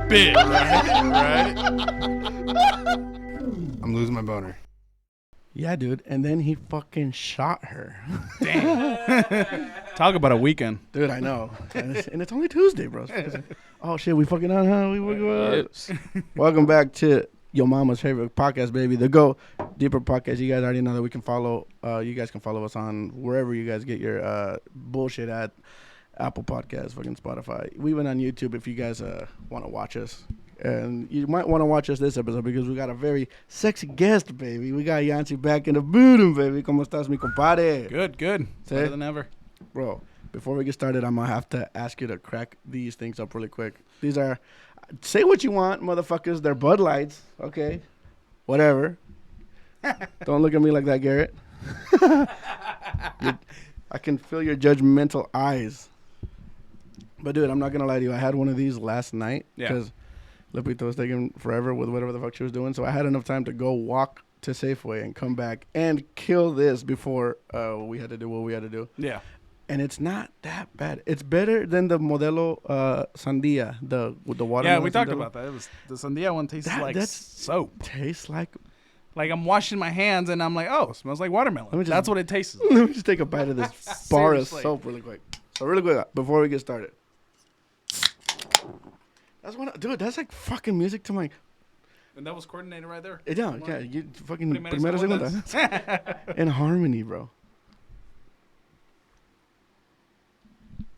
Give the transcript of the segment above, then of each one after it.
bit, right? I'm losing my boner. Yeah, dude. And then he fucking shot her. Damn. Talk about a weekend. Dude, I know. And it's only Tuesday, bro. Oh, shit. We fucking on, huh? We fucking on. Yes. Welcome back to your mama's favorite podcast, baby. The Go Deeper podcast. You guys already know that we can follow. You guys can follow us on wherever you guys get your bullshit at. Apple Podcasts, fucking Spotify. We went on YouTube if you guys want to watch us. And you might want to watch us this episode because we got a very sexy guest, baby. We got Yancy back in the building, baby. ¿Cómo estás, mi compadre? Good. Better than ever. Bro, before we get started, I'm going to have to ask you to crack these things up really quick. These are, say what you want, motherfuckers. They're Bud Lights. Okay. Whatever. Don't look at me like that, Garrett. I can feel your judgmental eyes. But, dude, I'm not going to lie to you. I had one of these last night because Lupita was taking forever with whatever the fuck she was doing. So I had enough time to go walk to Safeway and come back and kill this before we had to do what we had to do. Yeah. And it's not that bad. It's better than the Modelo Sandia, with the water. Yeah, we talked about that. It was the Sandia one tastes like soap. Tastes like I'm washing my hands and I'm like, oh, it smells like watermelon. That's what it tastes like. Let me just take a bite of this bar of soap really quick. So really quick, before we get started. Dude, that's like fucking music to my... And that was coordinated right there. Yeah, you fucking... Primera segunda. In harmony, bro.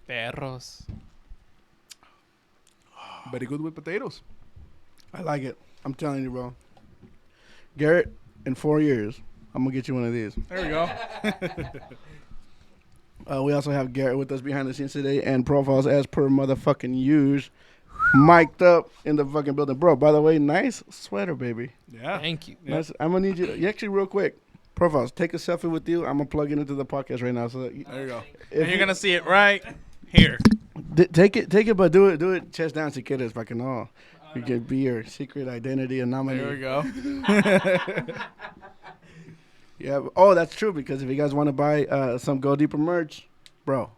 Perros. Very good with potatoes. I like it. I'm telling you, bro. Garrett, in 4 years, I'm going to get you one of these. There we go. We also have Garrett with us behind the scenes today and profiles as per motherfucking use. Mic'd up in the fucking building. Bro, by the way, nice sweater, baby. Yeah. Thank you. Yeah. Nice. I'm going to need you actually, real quick, profiles, take a selfie with you. I'm going to plug it into the podcast right now. So There you go. If And you're going to see it right here. Take it, but do it chest down si quieres, para que no. You can be your secret identity and nominee. There we go. Yeah. Oh, that's true, because if you guys want to buy some Go Deeper merch, bro,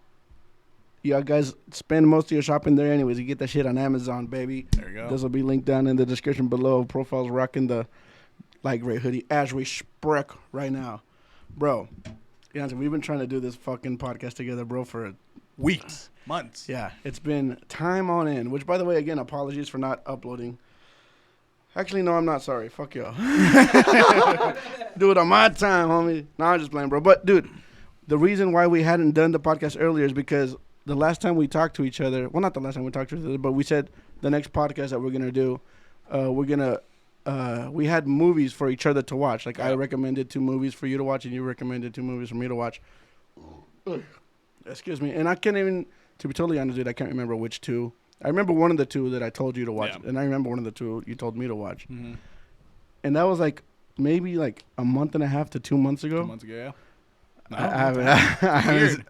you guys spend most of your shopping there anyways. You get that shit on Amazon, baby. There you go. This will be linked down in the description below. Profiles rocking the light gray hoodie as we spreck right now. Bro, Yancy, we've been trying to do this fucking podcast together, bro, for Weeks. Months. yeah, it's been time on end, which, by the way, again, apologies for not uploading. Actually, no, I'm not sorry. Fuck y'all. Do it on my time, homie. No, I'm just playing, bro. But, dude, the reason why we hadn't done the podcast earlier is because the last time we talked to each other, well, not the last time we talked to each other, but we said the next podcast that we're going to do, we had movies for each other to watch. Like, I recommended 2 movies for you to watch, and you recommended 2 movies for me to watch. Excuse me. And I can't even, to be totally honest, dude, I can't remember which 2. I remember one of the 2 that I told you to watch, and I remember one of the 2 you told me to watch. Mm-hmm. And that was like maybe like a month and a half to 2 months ago. 2 months ago, yeah. No, I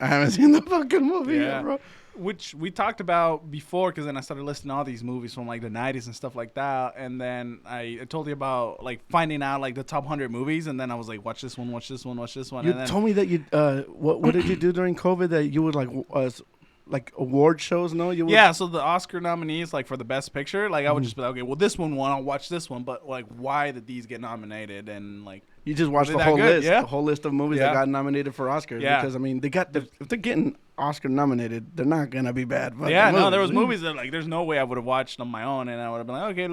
haven't seen the fucking movie yet, bro. Which we talked about before, because then I started listing all these movies from like the 90s and stuff like that. And then I told you about like finding out like the top 100 movies. And then I was like, watch this one, watch this one, watch this one. You and then told me that you, what did you do during COVID that you would like award shows? No, you would? Yeah, so the Oscar nominees, like for the best picture, like I would just be like, okay, well, this one won, I'll watch this one. But like, why did these get nominated? And like, you just watched Was the it that whole good? list, Yeah. the whole list of movies that got nominated for Oscars. Yeah. Because I mean, if they're getting Oscar nominated, they're not gonna be bad. yeah, no, there was movies that like, there's no way I would have watched on my own, and I would have been like, okay,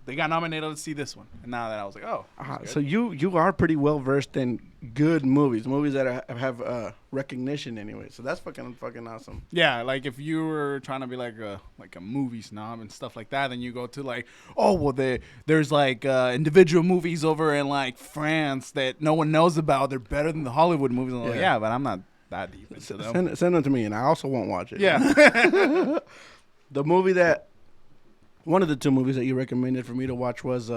they got nominated, let's see this one. And now that I was like, oh, so you are pretty well versed in good movies that have recognition anyway. So that's fucking awesome. yeah, like if you were trying to be like a movie snob and stuff like that, then you go to like, oh well, there's like individual movies over in like France that no one knows about. They're better than the Hollywood movies. And I'm like, yeah, but I'm not that deep into them. Send them to me, and I also won't watch it. Yeah. One of the 2 movies that you recommended for me to watch was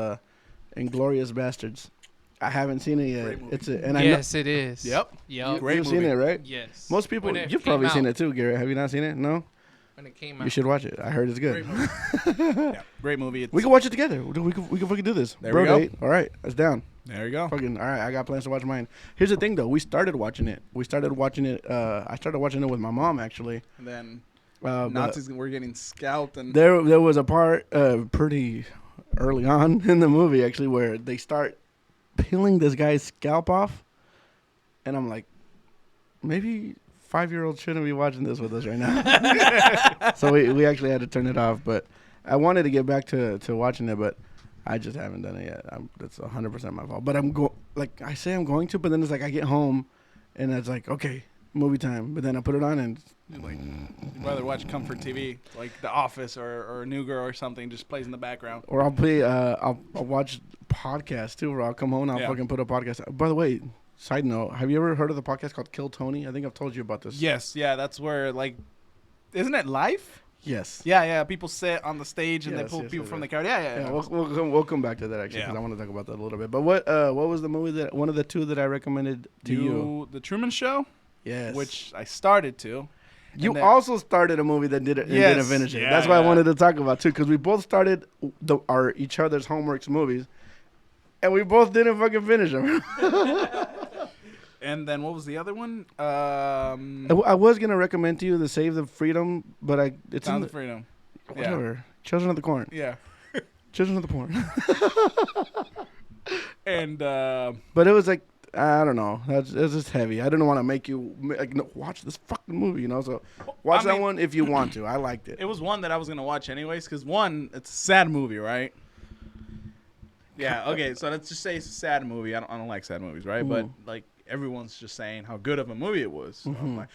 Inglourious Bastards. I haven't seen it yet. It is. Yep. Yep. Great You've movie. seen it, right? Yes. Most people, When it you've came probably seen out. it too, Garrett. Have you not seen it? No? When it came out. You should watch it. I heard it's good. Great movie. Yeah, great movie. We can watch it togetgether. We can fucking do this. There Bro we go. date. All right. That's down. There you go. Fucking all right. I got plans to watch mine. Here's the thing, though. We started watching it. I started watching it with my mom, actually. And then But Nazis were getting scalped and there was a part pretty early on in the movie actually where they start peeling this guy's scalp off, and I'm like, maybe 5-year-olds shouldn't be watching this with us right now. So we actually had to turn it off. But I wanted to get back to watching it, but I just haven't done it yet. That's 100% my fault. But like I say I'm going to, but then it's like I get home, and it's like, okay, movie time. But then I put it on and like you'd rather watch comfort TV like The Office or New Girl or something just plays in the background. or I'll play I'll watch podcasts too, where I'll come home and I'll fucking put a podcast. By the way, side note, have you ever heard of the podcast called Kill Tony? I think I've told you about this. Yes, yeah, that's where like, isn't it live? Yes. Yeah. People sit on the stage and they Yes, pull yes, people yes, from yes. the crowd. Yeah. We'll come back to that actually because I want to talk about that a little bit. But what was the movie that one of the two that I recommended to you? The Truman Show, Yes. which I started to. You then- also started a movie that didn't finish it. Yeah, That's why I yeah. wanted to talk about too, because we both started our each other's homeworks movies, and we both didn't fucking finish them. And then what was the other one? I was gonna recommend to you the Save the Freedom, but it's in Sound the, of Freedom. whatever. Children of the Corn. Yeah. Children of the Corn. And But it was like, I don't know. It was just heavy. I didn't want to make you like no, watch this fucking movie, So watch that one if you want to. I liked it. it was one that I was going to watch anyways because, one, it's a sad movie, right? Yeah, okay, so let's just say it's a sad movie. I don't like sad movies, right? But, like, everyone's just saying how good of a movie it was. So I'm like,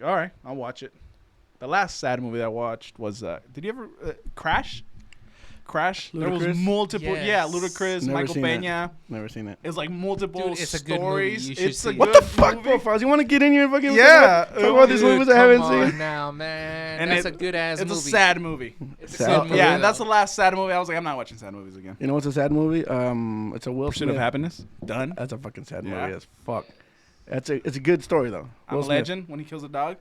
all right, I'll watch it. The last sad movie that I watched was, did you ever, Crash? Crash. There was Ludacris? multiple. Yes. Yeah, Ludacris, Never Michael seen it. Peña. Never seen it. It's like multiple Dude, it's a good movie. stories. You should It's a see it. What good the fuck, movie. profiles? You want to get in here and fucking Yeah. talk about these Dude, movies I haven't come on seen? now, man. And That's it- a good ass It's movie. a sad movie. It's Sad. a good movie. Yeah, though. that's the last sad movie. I was like, I'm not watching sad movies again. You know what's a sad movie? It's a Will Pursuit of Smith. Happiness. Done. That's a fucking sad Yeah. movie as fuck. It's a good story though. I'm a Will Smith. Legend when he kills a dog.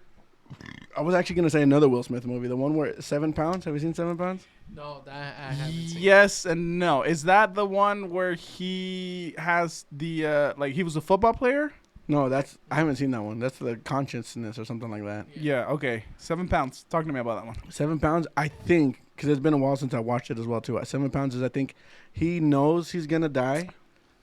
I was actually gonna say another Will Smith movie, the one where 7 Pounds. Have you seen 7 Pounds? No, that I haven't seen. Yes and no. Is that the one where he has the like he was a football player? No, I haven't seen that one. That's the Consciousness or something like that. Yeah. Okay. 7 pounds. Talk to me about that one. 7 Pounds, I think, because it's been a while since I watched it as well too. 7 Pounds is, I think, he knows he's gonna die,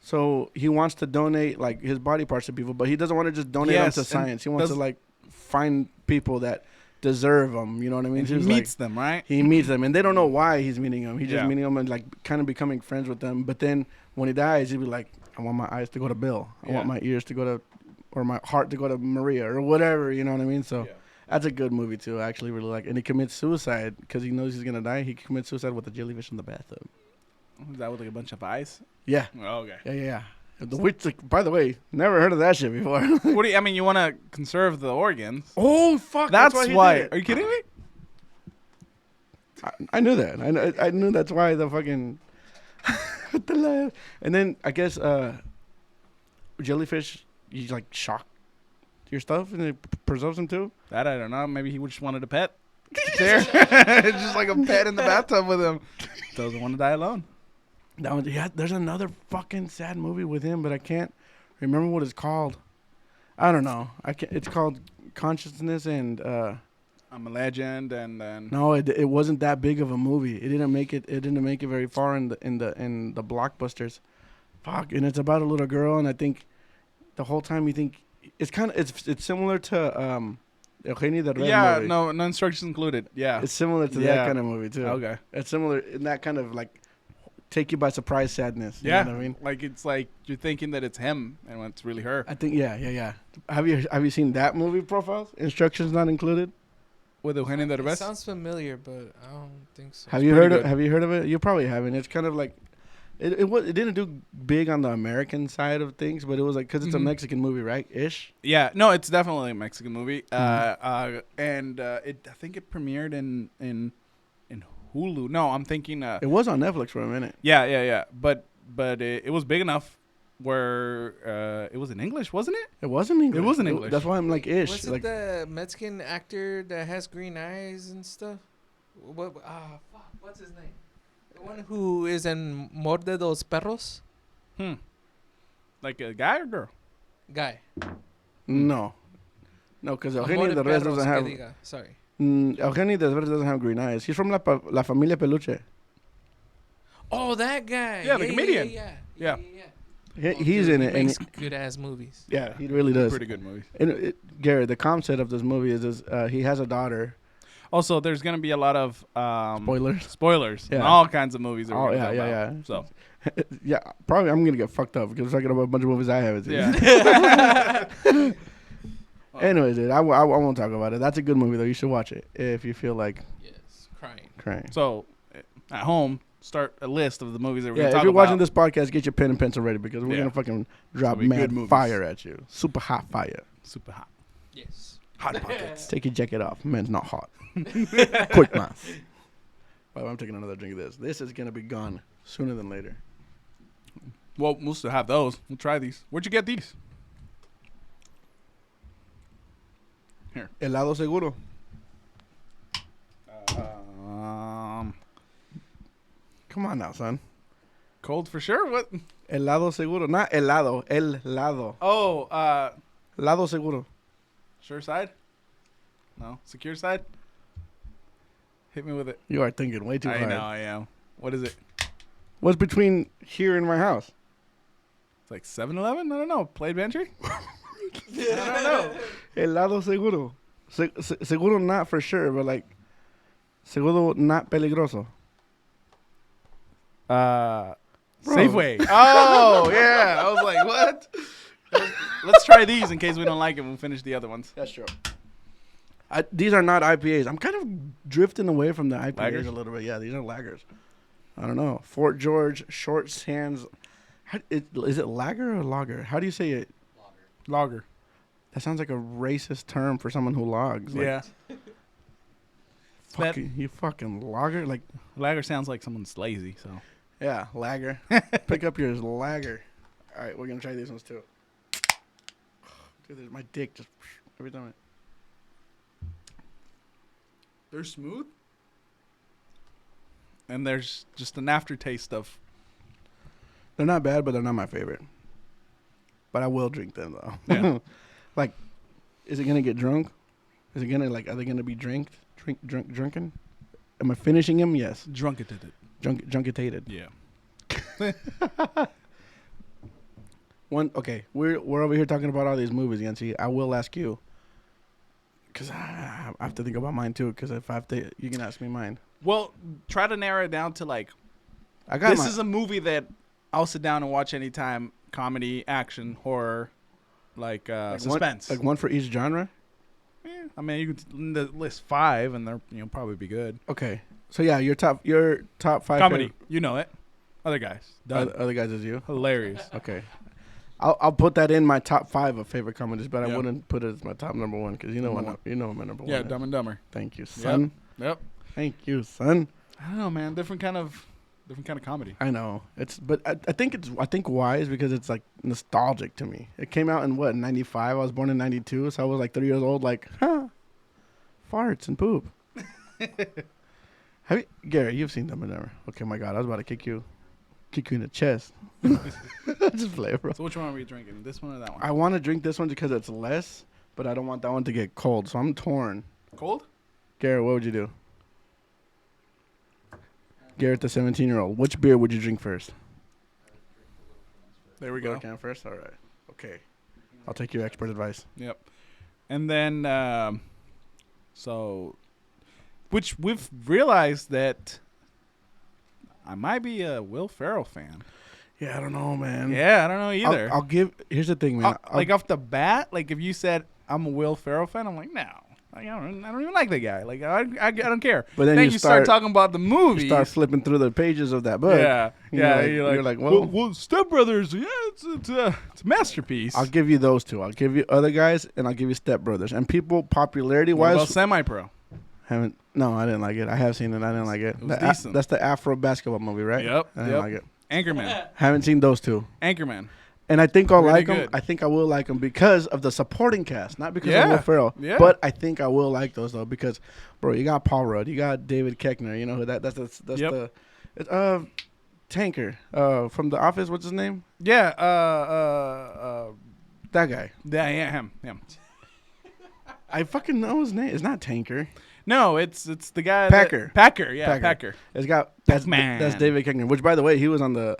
so he wants to donate like his body parts to people, but he doesn't want to just donate Yes, them to and science. He wants to does- like find people that deserve them. You know what I mean? And he Just, meets them, right? He meets them, and they don't know why he's meeting them. He's just Yeah. meeting them and like kind of becoming friends with them. But then when he dies, he'll be like, "I want my eyes to go to Bill. I want Yeah. my ears to go to, or my heart to go to Maria, or whatever." You know what I mean? So that's a good movie too. I actually really like. And he commits suicide because he knows he's gonna die. He commits suicide with a jellyfish in the bathtub. Is that with like a bunch of eyes? Yeah, Oh, okay. yeah. The witch. Like, by the way, never heard of that shit before. What do you? I mean, you want to conserve the organs. Oh fuck! That's he why. did it. Are you kidding me? I knew that. I knew that's why the fucking with the laugh. And then I guess jellyfish, you like shock your stuff and it preserves them too. That I don't know. Maybe he just wanted a pet. There, just like a pet in the bathtub with him. Doesn't want to die alone. That one, yeah. There's another fucking sad movie with him, but I can't remember what it's called. I don't know. I can't. It's called Consciousness and. I'm a Legend, and then No, it wasn't that big of a movie. It didn't make it. It didn't make it very far in the blockbusters. Fuck, and it's about a little girl, and I think the whole time you think it's kind of it's similar to Eugenio the Red movie. no instructions included. Yeah, It's similar to Yeah. that kind of movie too. okay. It's similar in that kind of like take you by surprise sadness. You Yeah, know what I mean? like it's like you're thinking that it's him, and when it's really her. I think yeah. Have you seen that movie, Profiles? Instructions not included. With Eugenio It Derbez. sounds familiar, but I don't think so. Have you pretty heard of good. Have you heard of it? You probably haven't. It's kind of like it didn't do big on the American side of things, but it was like because it's a Mhm. Mexican movie, right? Ish. Yeah, no, it's definitely a Mexican movie. Mhm. And I think it premiered in Hulu. No, I'm thinking. It was on Netflix for a minute. Yeah. But it was big enough where it was in English, wasn't it? It wasn't English. It was in English. That's why I'm like ish. Was it Like the Mexican actor that has green eyes and stuff? What? Fuck. What's his name? The one who is in Morde dos Perros? Like a guy or girl? Guy. no, because Eugenio Amor de the Rest Perros, doesn't have. que diga. Sorry. Eugenio Derbez doesn't have green eyes. He's from La Familia Peluche. Oh, that guy. Yeah, the comedian. Yeah. He's Dude, in he it. And makes good ass movies. yeah, he really does. Pretty good movies. And Garrett, the concept of this movie is he has a daughter. Also, there's gonna be a lot of Spoilers. in Yeah. all kinds of movies. That Oh, we're yeah, gonna yeah, talk about. yeah. So Yeah, probably I'm gonna get fucked up because we're talking about a bunch of movies I haven't seen. yeah. Anyways, dude, I won't talk about it. That's a good movie though. You should watch it if you feel like Yes, crying. crying. So at home, start a list of the movies that we're Yeah, gonna if talk you're about. watching this podcast, get your pen and pencil ready because we're Yeah. gonna fucking drop be good mad movies. fire at you. Super hot fire. Super hot. Yes. Hot pockets. Take your jacket off. Man's not hot. Quick math. Well, I'm taking another drink of this. This is gonna be gone sooner than later. Well, we'll still have those. We'll try these. Where'd you get these? Helado seguro. Come on now, son. Cold for sure. What? Helado seguro, not helado. El lado. Oh, Lado seguro. sure side? No, secure side. Hit me with it. You are thinking way too I hard. know I am. What is it? What's between here and my house? It's like 7-Eleven? I don't know. Play entry? I don't know. Helado seguro. Seguro not for sure, but like seguro not peligroso. Bro. Safeway. Oh, yeah. I was like, what? Let's try these in case we don't like it. We'll finish the other ones. That's true. These are not IPAs. I'm kind of drifting away from the IPAs Lagers? a little bit. Yeah, these are lagers. I don't know. Fort George, Short Sands. Is it lager or lager? How do you say it? Lager. That sounds like a racist term for someone who logs. Like, Yeah. you fucking lager? Like, Lager sounds like someone's lazy, so. yeah, lager. Pick up your lager. All right, we're going to try these ones too. Dude, my dick just every time. They're smooth. And there's just an aftertaste of. They're not bad, but they're not my favorite. But I will drink them though. Yeah. Like, is it gonna get drunk? Is it gonna are they gonna be drunken? Am I finishing them? Yes. Drunketed. Junketated. Yeah. Okay, we're over here talking about all these movies, Yancy. I will ask you, because I have to think about mine too. Because if I have to, you can ask me mine. Well, try to narrow it down to like. I got This mine. is a movie that I'll sit down and watch anytime. Comedy, action, horror, like suspense. One for each genre. Yeah, I mean, you could list 5, and they're probably be good. Okay, so yeah, your top 5 Comedy, you know it. Other guys, done. Other guys is you. Hilarious. Okay. I'll put that in my top 5 of favorite comedies, but I Yeah. wouldn't put it as my top number 1 because you know Number what my number 1 Yeah, is. Dumb and Dumber. Thank you, son. Yep. Thank you, son. I don't know, man. Different kind of comedy. I know but I think why is because it's like nostalgic to me. It came out in what 95. I was born in 92, so I was like 3 years old. Like, farts and poop. Gary? You've seen Dumb and Dumber. Okay, my God, I was about to kick you in the chest. Just play, bro. So which one are we drinking? This one or that one? I want to drink this one because it's less, but I don't want that one to get cold, so I'm torn. Cold? Garrett, what would you do? Garrett, the 17-year-old. Which beer would you drink first? There we go. Can first? All right. Okay. I'll take your expert advice. Yep. And then, which we've realized that I might be a Will Ferrell fan. Yeah, I don't know, man. Yeah, I don't know either. I'll give. Here's the thing, man. Like off the bat, like if you said I'm a Will Ferrell fan, I'm like, no. Like, I don't even like the guy. Like I don't care. But then you start talking about the movie. You start flipping through the pages of that book. Yeah, yeah. You're like, well, Step Brothers. Yeah, it's a masterpiece. I'll give you those two. I'll give you other guys, and I'll give you Step Brothers. And people, popularity What wise, about Semi-Pro? haven't. No, I didn't like it. I have seen it. I didn't like it. It was decent. That's the Afro basketball movie, right? Yep. I didn't like it. Anchorman. Haven't seen those two. Anchorman. And I think I'll Really like them. good. I think I will like them because of the supporting cast, not because of Yeah. Will Ferrell. Yeah. But I think I will like those though because, bro, you got Paul Rudd, you got David Koechner. You know who that's Yep. the, it's, Tanker from The Office. What's his name? Yeah. That guy. Yeah. Him. I fucking know his name. It's not Tanker. No, it's the guy. Packer. Packer, yeah, Packer. It's got that's Pac-Man. David Koechner, which by the way, he was on the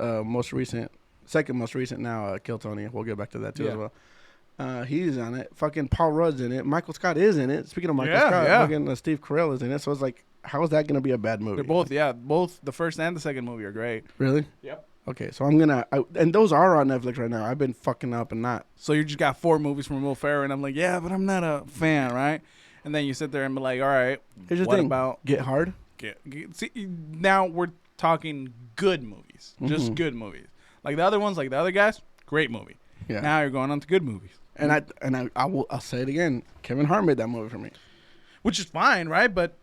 second most recent now, Kill Tony. We'll get back to that too as well. He's on it. Fucking Paul Rudd's in it. Michael Scott is in it. Speaking of Michael Scott, fucking Steve Carell is in it. So it's like, how is that gonna be a bad movie? They're both the first and the second movie are great. Really? Yep. Okay, so and those are on Netflix right now. I've been fucking up and not. So you just got 4 movies from Will Ferrell, and I'm like, yeah, but I'm not a fan, right? And then you sit there and be like, all right, Here's the what thing. about Get Hard? see, now we're talking good movies, just good movies. Like the other ones, like the other guys, great movie. Yeah. Now you're going on to good movies, And I'll say it again. Kevin Hart made that movie for me. which is fine, right? But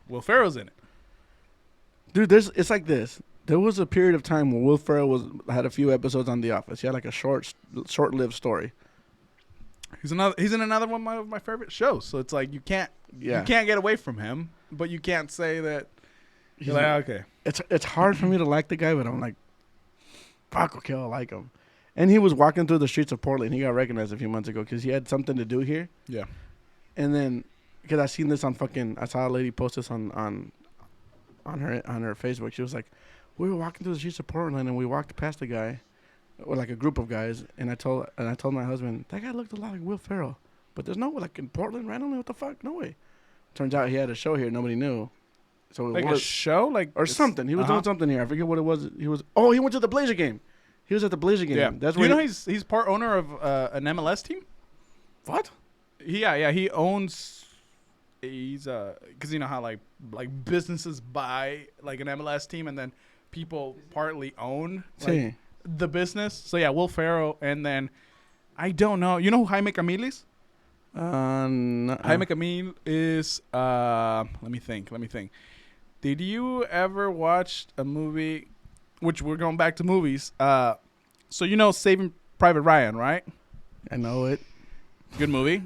Will Ferrell's in it. Dude, it's like this. There was a period of time where Will Ferrell had a few episodes on The Office. He had like a short-lived story. He's in another one of my favorite shows. So it's like you can't get away from him, but you can't say that. You're like, okay. It's hard for me to like the guy, but I'm like, fuck, okay, I like him. And he was walking through the streets of Portland. He got recognized a few months ago because he had something to do here. Yeah. And then, because I seen this I saw a lady post this on her Facebook. She was like, we were walking through the streets of Portland and we walked past a guy, or like a group of guys, and I told my husband, that guy looked a lot like Will Ferrell. But there's no, like in Portland randomly, what the fuck? No way. Turns out he had a show here, nobody knew. So Like a show? or something. He was doing something here. I forget what it was. He went to the Blazer game. He was at the Blazer game. Yeah. That's Do where you know he's part owner of an MLS team? What? Yeah, he owns. He's because you know how like businesses buy like an MLS team and then people partly own like, the business. So yeah, Will Ferrell, and then I don't know. You know who Jaime Camil is? Jaime Camil is let me think. Did you ever watch a movie? Which we're going back to movies. So you know Saving Private Ryan, right? I know it. Good movie.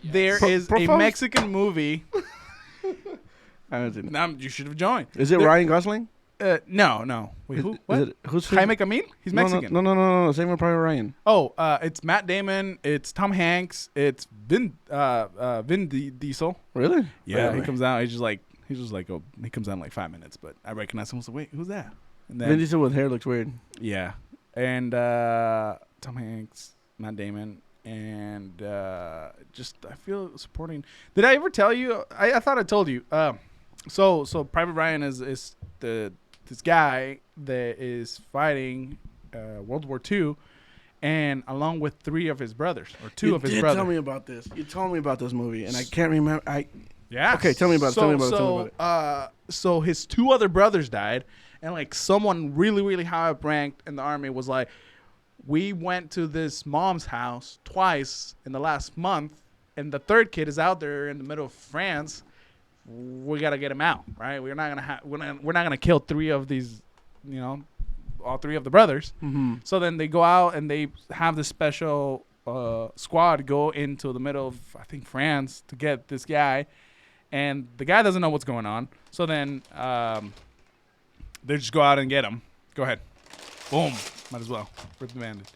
There is a Mexican movie. I haven't seen it. Now you should have joined. Is it Ryan Gosling? No. Wait, who? What? Who's Jaime Camil? He's Mexican. No. Saving Private Ryan. Oh, it's Matt Damon. It's Tom Hanks. It's Vin Diesel. Really? Yeah, Really? he comes out. He comes out in like 5 minutes, but I recognize him. I was like, wait, who's that? And then, Vin Diesel with hair looks weird. yeah, and Tom Hanks, Matt Damon, and just I feel supporting. Did I ever tell you? I thought I told you. So Private Ryan is this guy that is fighting World War II, and along with 3 of his brothers or 2 of his brothers. Tell me about this. You told me about this movie, and I can't remember. Yeah. Okay, tell me about it. So his 2 other brothers died, and like someone really, really high up ranked in the army was like, we went to this mom's house twice in the last month, and the 3rd kid is out there in the middle of France. We gotta get him out, right? We're not gonna kill 3 of these, all 3 of the brothers. Mm-hmm. So then they go out and they have this special squad go into the middle of I think France to get this guy. And the guy doesn't know what's going on. So then they just go out and get him. Go ahead. Boom. Might as well. Rip the bandage.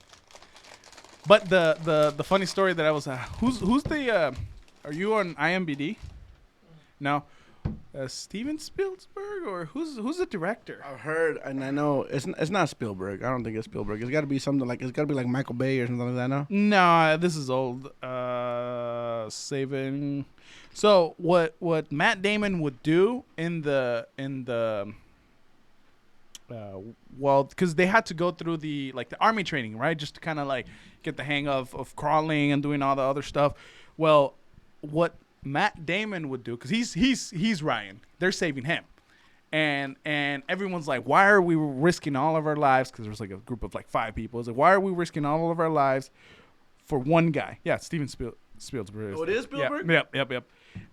But the funny story that I was who's the are you on IMDb? No. Steven Spielberg or who's the director? I've heard and I know it's not Spielberg. I don't think it's Spielberg. It's got to be something like Michael Bay or something like that. No. No, this is old. Saving. So what Matt Damon would do in the well, because they had to go through the army training, right? Just to kind of like get the hang of crawling and doing all the other stuff. Well, what Matt Damon would do, because he's Ryan, they're saving him, and everyone's like, why are we risking all of our lives? Because there's like a group of like 5 people. It's like, why are we risking all of our lives for one guy? Yeah, Steven Spielberg. Oh, it is Spielberg? Yep.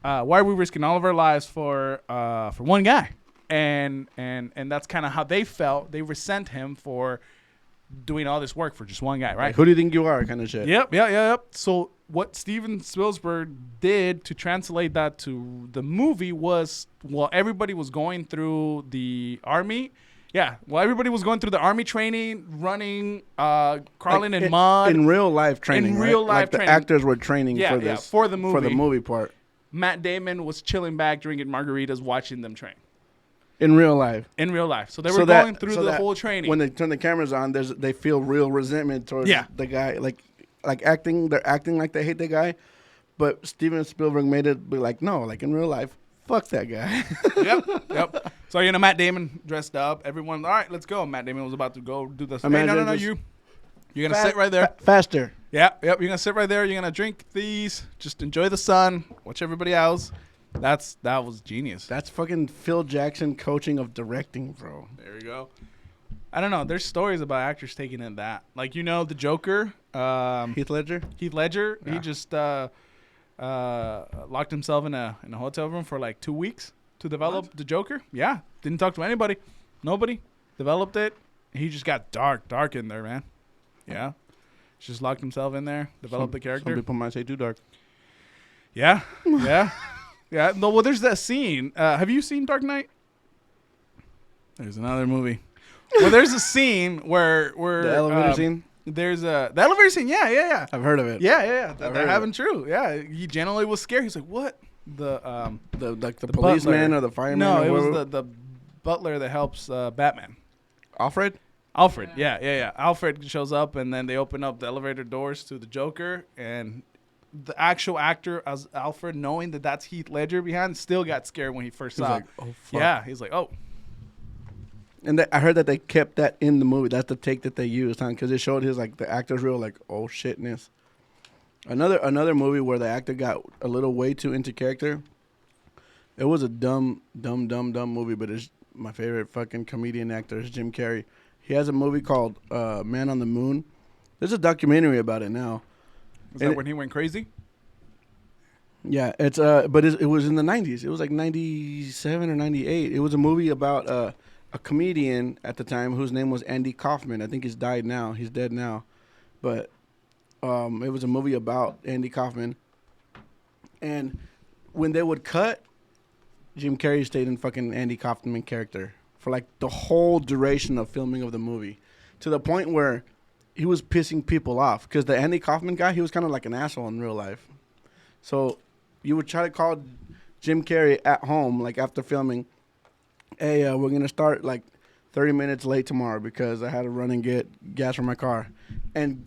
Why are we risking all of our lives for one guy? And that's kind of how they felt. They resent him for doing all this work for just one guy, right? Like, who do you think you are, kind of shit. Yep. So what Steven Spielberg did to translate that to the movie was, while everybody was going through the army, everybody was going through the army training, running, crawling like in mud. In real life training, In real life like training. The actors were training for this. For the movie. For the movie part. Matt Damon was chilling back, drinking margaritas, watching them train In real life. in real life. So they were going through the whole training. When they turn the cameras on, they feel real resentment towards the guy. Like acting, they're acting like they hate the guy. But Steven Spielberg made it be like, no, like in real life, fuck that guy. Yep. So, Matt Damon dressed up. Everyone, all right, let's go. Matt Damon was about to go do this. Hey, no, you're going to sit right there. Faster. Yep. You're going to sit right there. You're going to drink these. Just enjoy the sun. Watch everybody else. That was genius. That's fucking Phil Jackson coaching of directing, bro. There you go. I don't know. There's stories about actors taking in that. Like, the Joker. Heath Ledger? Yeah. He just locked himself in a hotel room for like 2 weeks to develop the Joker. Yeah. Didn't talk to anybody. Nobody. Developed it. He just got dark in there, man. Yeah. Just locked himself in there. Developed the character. Some people might say too dark. Yeah. Yeah. Yeah. No, well, there's that scene. Have you seen Dark Knight? There's another movie. Well, there's a scene where the elevator scene. There's the elevator scene. Yeah. I've heard of it. Yeah. That happened true. Yeah. He generally was scared. He's like, what? The policeman or the fireman. No, it was the butler that helps Batman. Alfred. Yeah. Alfred shows up, and then they open up the elevator doors to the Joker, and the actual actor as Alfred, knowing that that's Heath Ledger behind, still got scared when he first saw it. Oh, fuck. Yeah, he's like, oh. And I heard that they kept that in the movie. That's the take that they used, huh? Because it showed the actor's real, like, oh shitness. Another movie where the actor got a little way too into character. It was a dumb movie, but it's my favorite fucking comedian actor is Jim Carrey. He has a movie called Man on the Moon. There's a documentary about it now. Is that when he went crazy? Yeah, it's but it was in the 90s. It was like 97 or 98. It was a movie about a comedian at the time whose name was Andy Kaufman. I think he's died now. He's dead now. But it was a movie about Andy Kaufman. And when they would cut, Jim Carrey stayed in fucking Andy Kaufman character for like the whole duration of filming of the movie, to the point where he was pissing people off because the Andy Kaufman guy, he was kind of like an asshole in real life. So you would try to call Jim Carrey at home, like after filming, hey, we're going to start like 30 minutes late tomorrow because I had to run and get gas from my car. And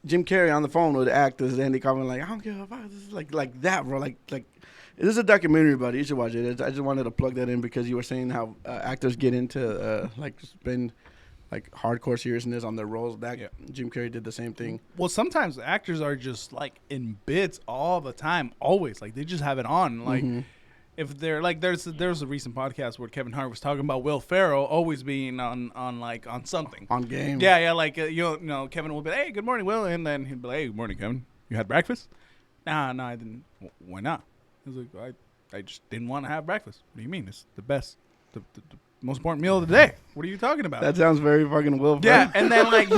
Jim Carrey on the phone would act as Andy Kaufman, like, I don't give a fuck. This is like that, bro. Like this is a documentary about it. You should watch it. I just wanted to plug that in because you were saying how actors get into spend like hardcore seriousness on their roles. Jim Carrey did the same thing. Well, sometimes actors are just like in bits all the time, always. Like they just have it on. Like if they're like, there's a recent podcast where Kevin Hart was talking about Will Ferrell always being on something. On game. Yeah. Like you know, Kevin will be, hey, good morning, Will, and then he'd be like, hey, good morning, Kevin. You had breakfast? Nah, I didn't. Why not? He was like, I just didn't want to have breakfast. What do you mean? It's the best, the most important meal of the day. What are you talking about? That sounds very fucking Will Ferrell. Yeah, and then like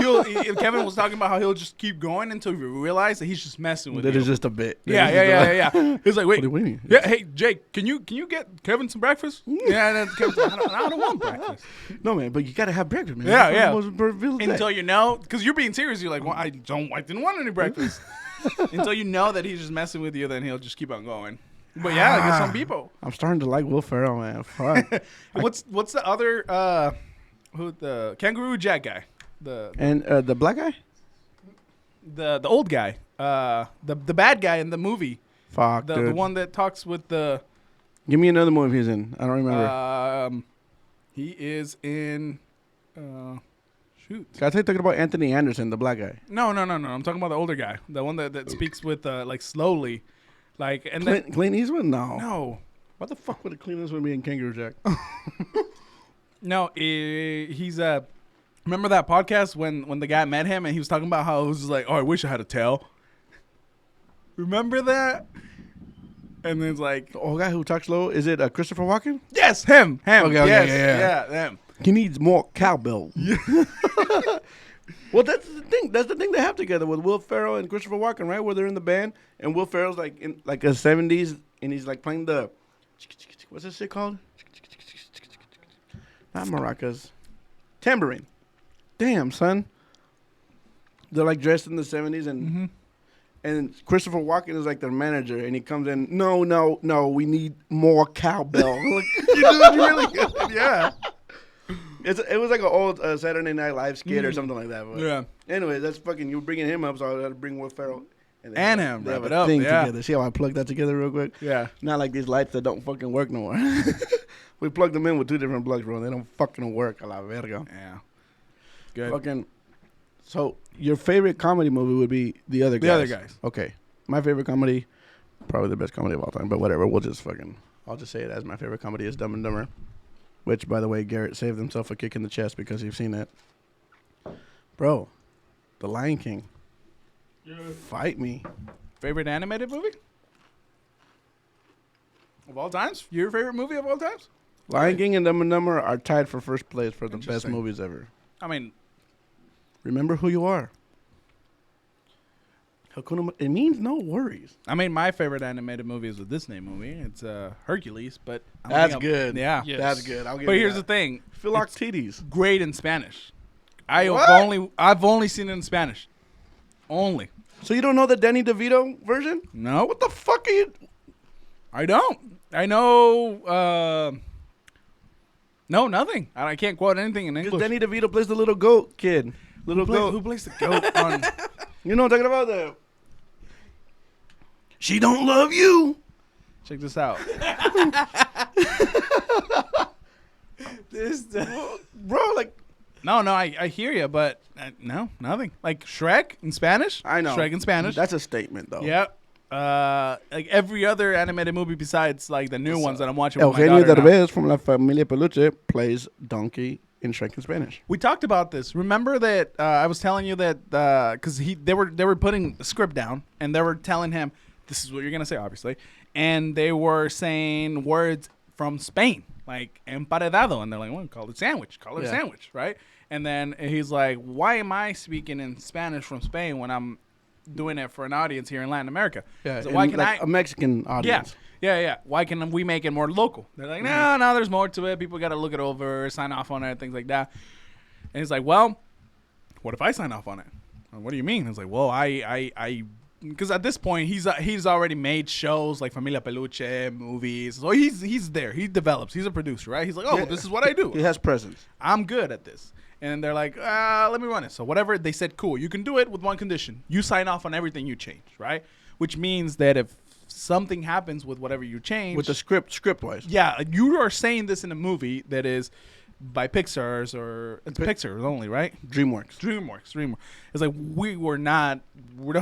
Kevin was talking about how he'll just keep going until you realize that he's just messing with you. That is just a bit. Yeah. He's like, wait, what do you mean? Yeah, hey Jake, can you get Kevin some breakfast? Yeah, and then Kevin's like, I don't want breakfast. No, man, but you gotta have breakfast, man. Yeah. Until you know, because you're being serious. You're like, well, I didn't want any breakfast. Until you know that he's just messing with you, then he'll just keep on going. But yeah, I guess some people. I'm starting to like Will Ferrell, man. Fuck. What's the other the Kangaroo Jack guy? The black guy? The old guy. The bad guy in the movie. Fuck, the one that talks with the. Give me another movie he's in. I don't remember. He is in. Shoot. I thought you talking about Anthony Anderson, the black guy. No. I'm talking about the older guy, the one that speaks with like slowly. Like and Clint Eastwood? No. What the fuck would a Clint Eastwood be in Kangaroo Jack? No, he's remember that podcast when the guy met him and he was talking about how it was just like, oh, I wish I had a tail. Remember that? And then it's like, the old guy who talks slow. Is it Christopher Walken? Yes, him. Okay, yes, yeah, them. He needs more cowbell. Well, that's the thing. That's the thing they have together with Will Ferrell and Christopher Walken, right? Where they're in the band, and Will Ferrell's like in like the 70s, and he's like playing the what's this shit called? Not maracas, tambourine. Damn, son. They're like dressed in the 70s, and And Christopher Walken is like their manager, and he comes in. No, we need more cowbell. Like, you did really good. Yeah. It was like an old Saturday Night Live skit or something like that. But Yeah. anyway, that's fucking. You were bringing him up, so I had to bring Will Ferrell And they him, They wrap have it a up, thing yeah. together. See how I plugged that together real quick? Yeah. Not like these lights that don't fucking work no more. We plugged them in with 2 different plugs, bro. They don't fucking work. A la verga. Yeah. Good. Fucking. So your favorite comedy movie would be The Other Guys. The Other Guys. Okay. My favorite comedy, probably the best comedy of all time, but whatever. I'll just say it as my favorite comedy is Dumb and Dumber. Which, by the way, Garrett saved himself a kick in the chest because you've seen it. Bro, The Lion King. Fight me. Favorite animated movie? Of all times? Your favorite movie of all times? Lion King and Dumb and Dumber are tied for first place for the best Interesting. movies ever. I mean, Remember who you are. It means no worries. my favorite animated movie is a Disney movie. It's Hercules, but That's good. Yeah. Yeah. That's good. I'll give But you here's the that. thing. Philoctetes. Great in Spanish. I've What? only seen it in Spanish. Only. So you don't know the Danny DeVito version? No. What the fuck are you? I don't. I know. No, nothing. I can't quote anything in Because English. Danny DeVito plays the little goat kid. Little goat. Who plays the goat on? You know what I'm talking about? She don't love you. Check this out. Bro, like, No, I hear you, but no, nothing. Like Shrek in Spanish. I know. Shrek in Spanish. That's a statement, though. Yep. Like every other animated movie besides like the new ones that I'm watching. With my Eugenio daughter now. Derbez from La Familia Peluche plays Donkey in Shrek in Spanish. We talked about this. Remember that I was telling you that because they were putting the script down and they were telling him this is what you're gonna say, obviously, and they were saying words from Spain like emparedado, and they're like, well, call it sandwich, Yeah. sandwich, right? And then he's like, why am I speaking in Spanish from Spain when I'm doing it for an audience here in Latin America? Yeah, So why can like a Mexican audience. Yeah. Why can we make it more local? They're like, no, there's more to it. People got to look it over, sign off on it, things like that. And he's like, well, what if I sign off on it? What do you mean? It's like, well, I because at this point he's already made shows like Familia Peluche, movies. So he's there. He develops. He's a producer, right? He's like, oh, Yeah. this is what I do. He has presence. I'm good at this. And they're like, let me run it. So whatever they said, cool. You can do it with one condition. You sign off on everything you change, right? Which means that if something happens with whatever you change, With the script-wise. yeah, you are saying this in a movie that is by Pixar's or it's Pixar's only, right? DreamWorks. DreamWorks. It's like we don't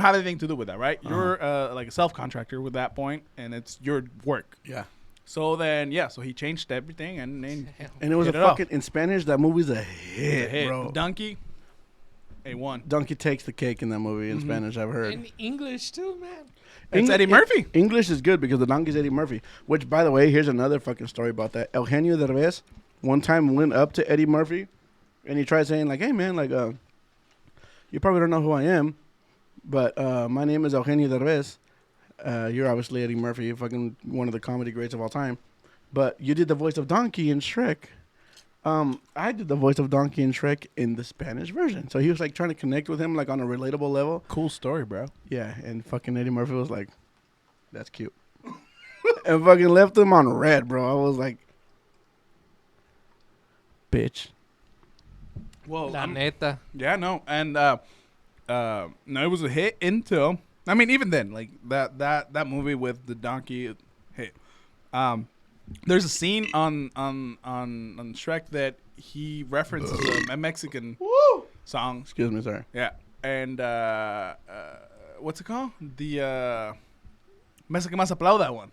have anything to do with that, right? You're like a self-contractor with that point, and it's your work. Yeah. So then, so he changed everything, and And it was hit a it off. fucking, in Spanish, that movie's a It's hit, a hit. bro. Donkey, A1. Donkey takes the cake in that movie in Spanish, I've heard. In English too, man. It's Eddie Murphy. English is good because the donkey's Eddie Murphy. Which, by the way, here's another fucking story about that. Eugenio Derbez one time went up to Eddie Murphy, and he tried saying, like, hey, man, like, you probably don't know who I am, but my name is Eugenio Derbez. You're obviously Eddie Murphy, fucking one of the comedy greats of all time. But you did the voice of Donkey in Shrek. I did the voice of Donkey in Shrek in the Spanish version. So he was, like, trying to connect with him, like, on a relatable level. Cool story, bro. Yeah, and fucking Eddie Murphy was like, that's cute. And fucking left him on red, bro. I was like, bitch. Whoa. La neta. Yeah, no, and no, it was a hit until even then, like that movie with the donkey hit. There's a scene on Shrek that he references a Mexican song. Excuse me, sorry. Yeah, and what's it called? The Mesa que más aplauda one.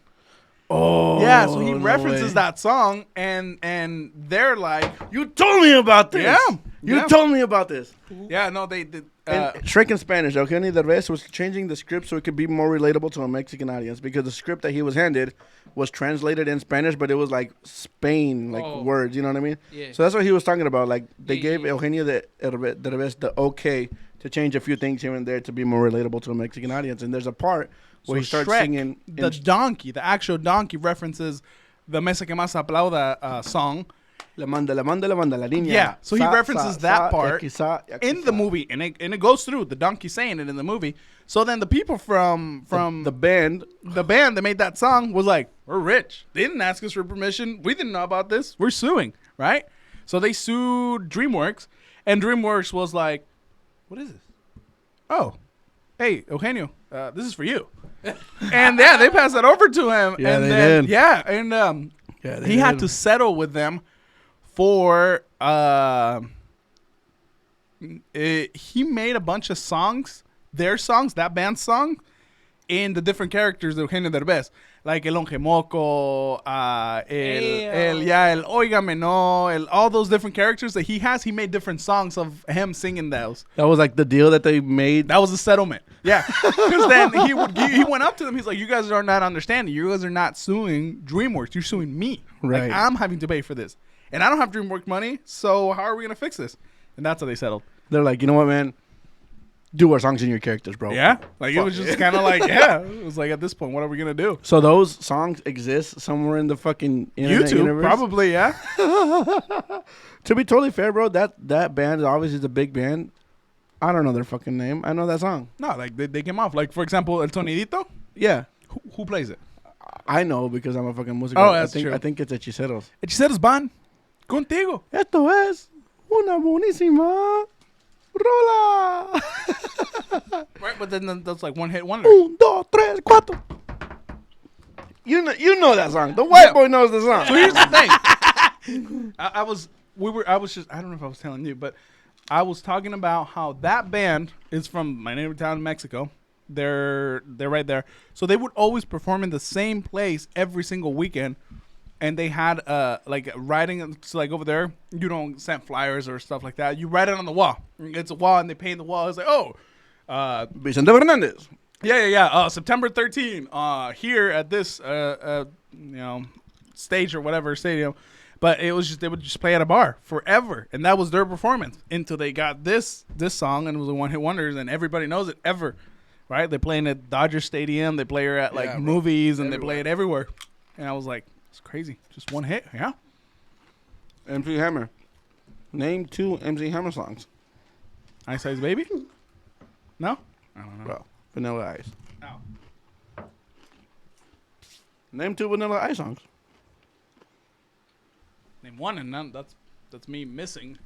Oh, Yeah, so he no references way. that song, and they're like, You told me about this. Yeah, You yeah. told me about this. yeah, no, they did. And Shrek in Spanish, Eugenio Derbez was changing the script so it could be more relatable to a Mexican audience because the script that he was handed was translated in Spanish, but it was like Spain, like Oh. words, you know what I mean? Yeah. So that's what he was talking about. Like they Yeah, gave yeah. Eugenio Derbez the okay to change a few things here and there to be more relatable to a Mexican audience. And there's a part where he starts Shrek, singing. the donkey, the actual donkey references the Mesa que más aplauda song, Le manda la niña. Yeah, so he references that part quizá, in the movie, and it goes through the donkey saying it in the movie. So then the people from the band. the band that made that song was like, we're rich. They didn't ask us for permission. We didn't know about this. We're suing, right? So they sued DreamWorks, and DreamWorks was like, what is this? Oh, hey, Eugenio, this is for you. And yeah, they passed that over to him. Yeah, and they then, did. Yeah, and he had to settle with them for he made a bunch of songs, their songs, that band's song, in the different characters of Eugenio Derbez, like El Onge Moco, el Óigame No, all those different characters that he has. He made different songs of him singing those. That was like the deal that they made. That was a settlement. Yeah, because then he went up to them. He's like, "You guys are not understanding. You guys are not suing DreamWorks. You're suing me. Right. Like, I'm having to pay for this, and I don't have DreamWorks money. So how are we gonna fix this?" And that's how they settled. They're like, you know what, man? Do our songs in your characters, bro. Yeah, like it was just kind of like, yeah, it was like at this point, what are we gonna do? So those songs exist somewhere in the fucking internet YouTube, universe? probably, yeah. To be totally fair, bro, that band obviously is a big band. I don't know their fucking name. I know that song. No, like they came off. Like for example, El Sonidito. Yeah. Who plays it? I know because I'm a fucking music. Oh, that's I true. think it's Hechiceros. Hechiceros van contigo. Esto es una buenísima rola. Right, but then that's like one hit wonder. Un, dos, tres, cuatro. You know that song. The white boy knows the song. So here's the thing. I was just, I don't know if I was telling you, but I was talking about how that band is from my native town in Mexico. They're right there. So they would always perform in the same place every single weekend. And they had like writing, so like over there, you don't send flyers or stuff like that. You write it on the wall. It's a wall, and they paint the wall. It's like, oh, Vicente Fernandez. yeah. September 13, here at this stage or whatever stadium. But it was just, they would just play at a bar forever, and that was their performance until they got this song, and it was a one hit wonders, and everybody knows it ever, right? They play it at Dodger Stadium, they play it at like movies, and everywhere. They play it everywhere. And I was like, it's crazy, just one hit, yeah. MC Hammer. Name 2 MC Hammer songs. Ice Ice Baby? No, I don't know. Well, Vanilla Ice. No. Name 2 Vanilla Ice songs. Name one, and none. That's me missing.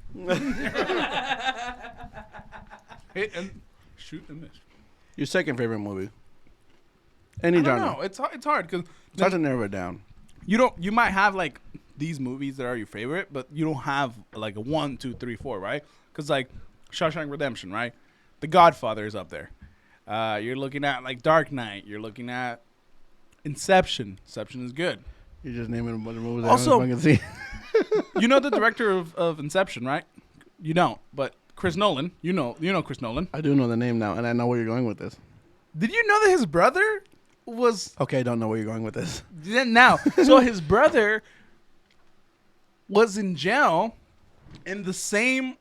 Hit and shoot and miss. Your second favorite movie. Any I don't genre. know. It's hard because It's hard to narrow it down. you might have like these movies that are your favorite, but you don't have like a 1, 2, 3, 4, right? Because like Shawshank Redemption, right? The Godfather is up there. You're looking at like Dark Knight. You're looking at Inception. Inception is good. You're just naming a bunch of movies Also- I haven't fucking seen. You know the director of Inception, right? You don't, but Chris Nolan. You know Chris Nolan. I do know the name now, and I know where you're going with this. Did you know that his brother was Okay, I don't know where you're going with this. now? So his brother was in jail in the same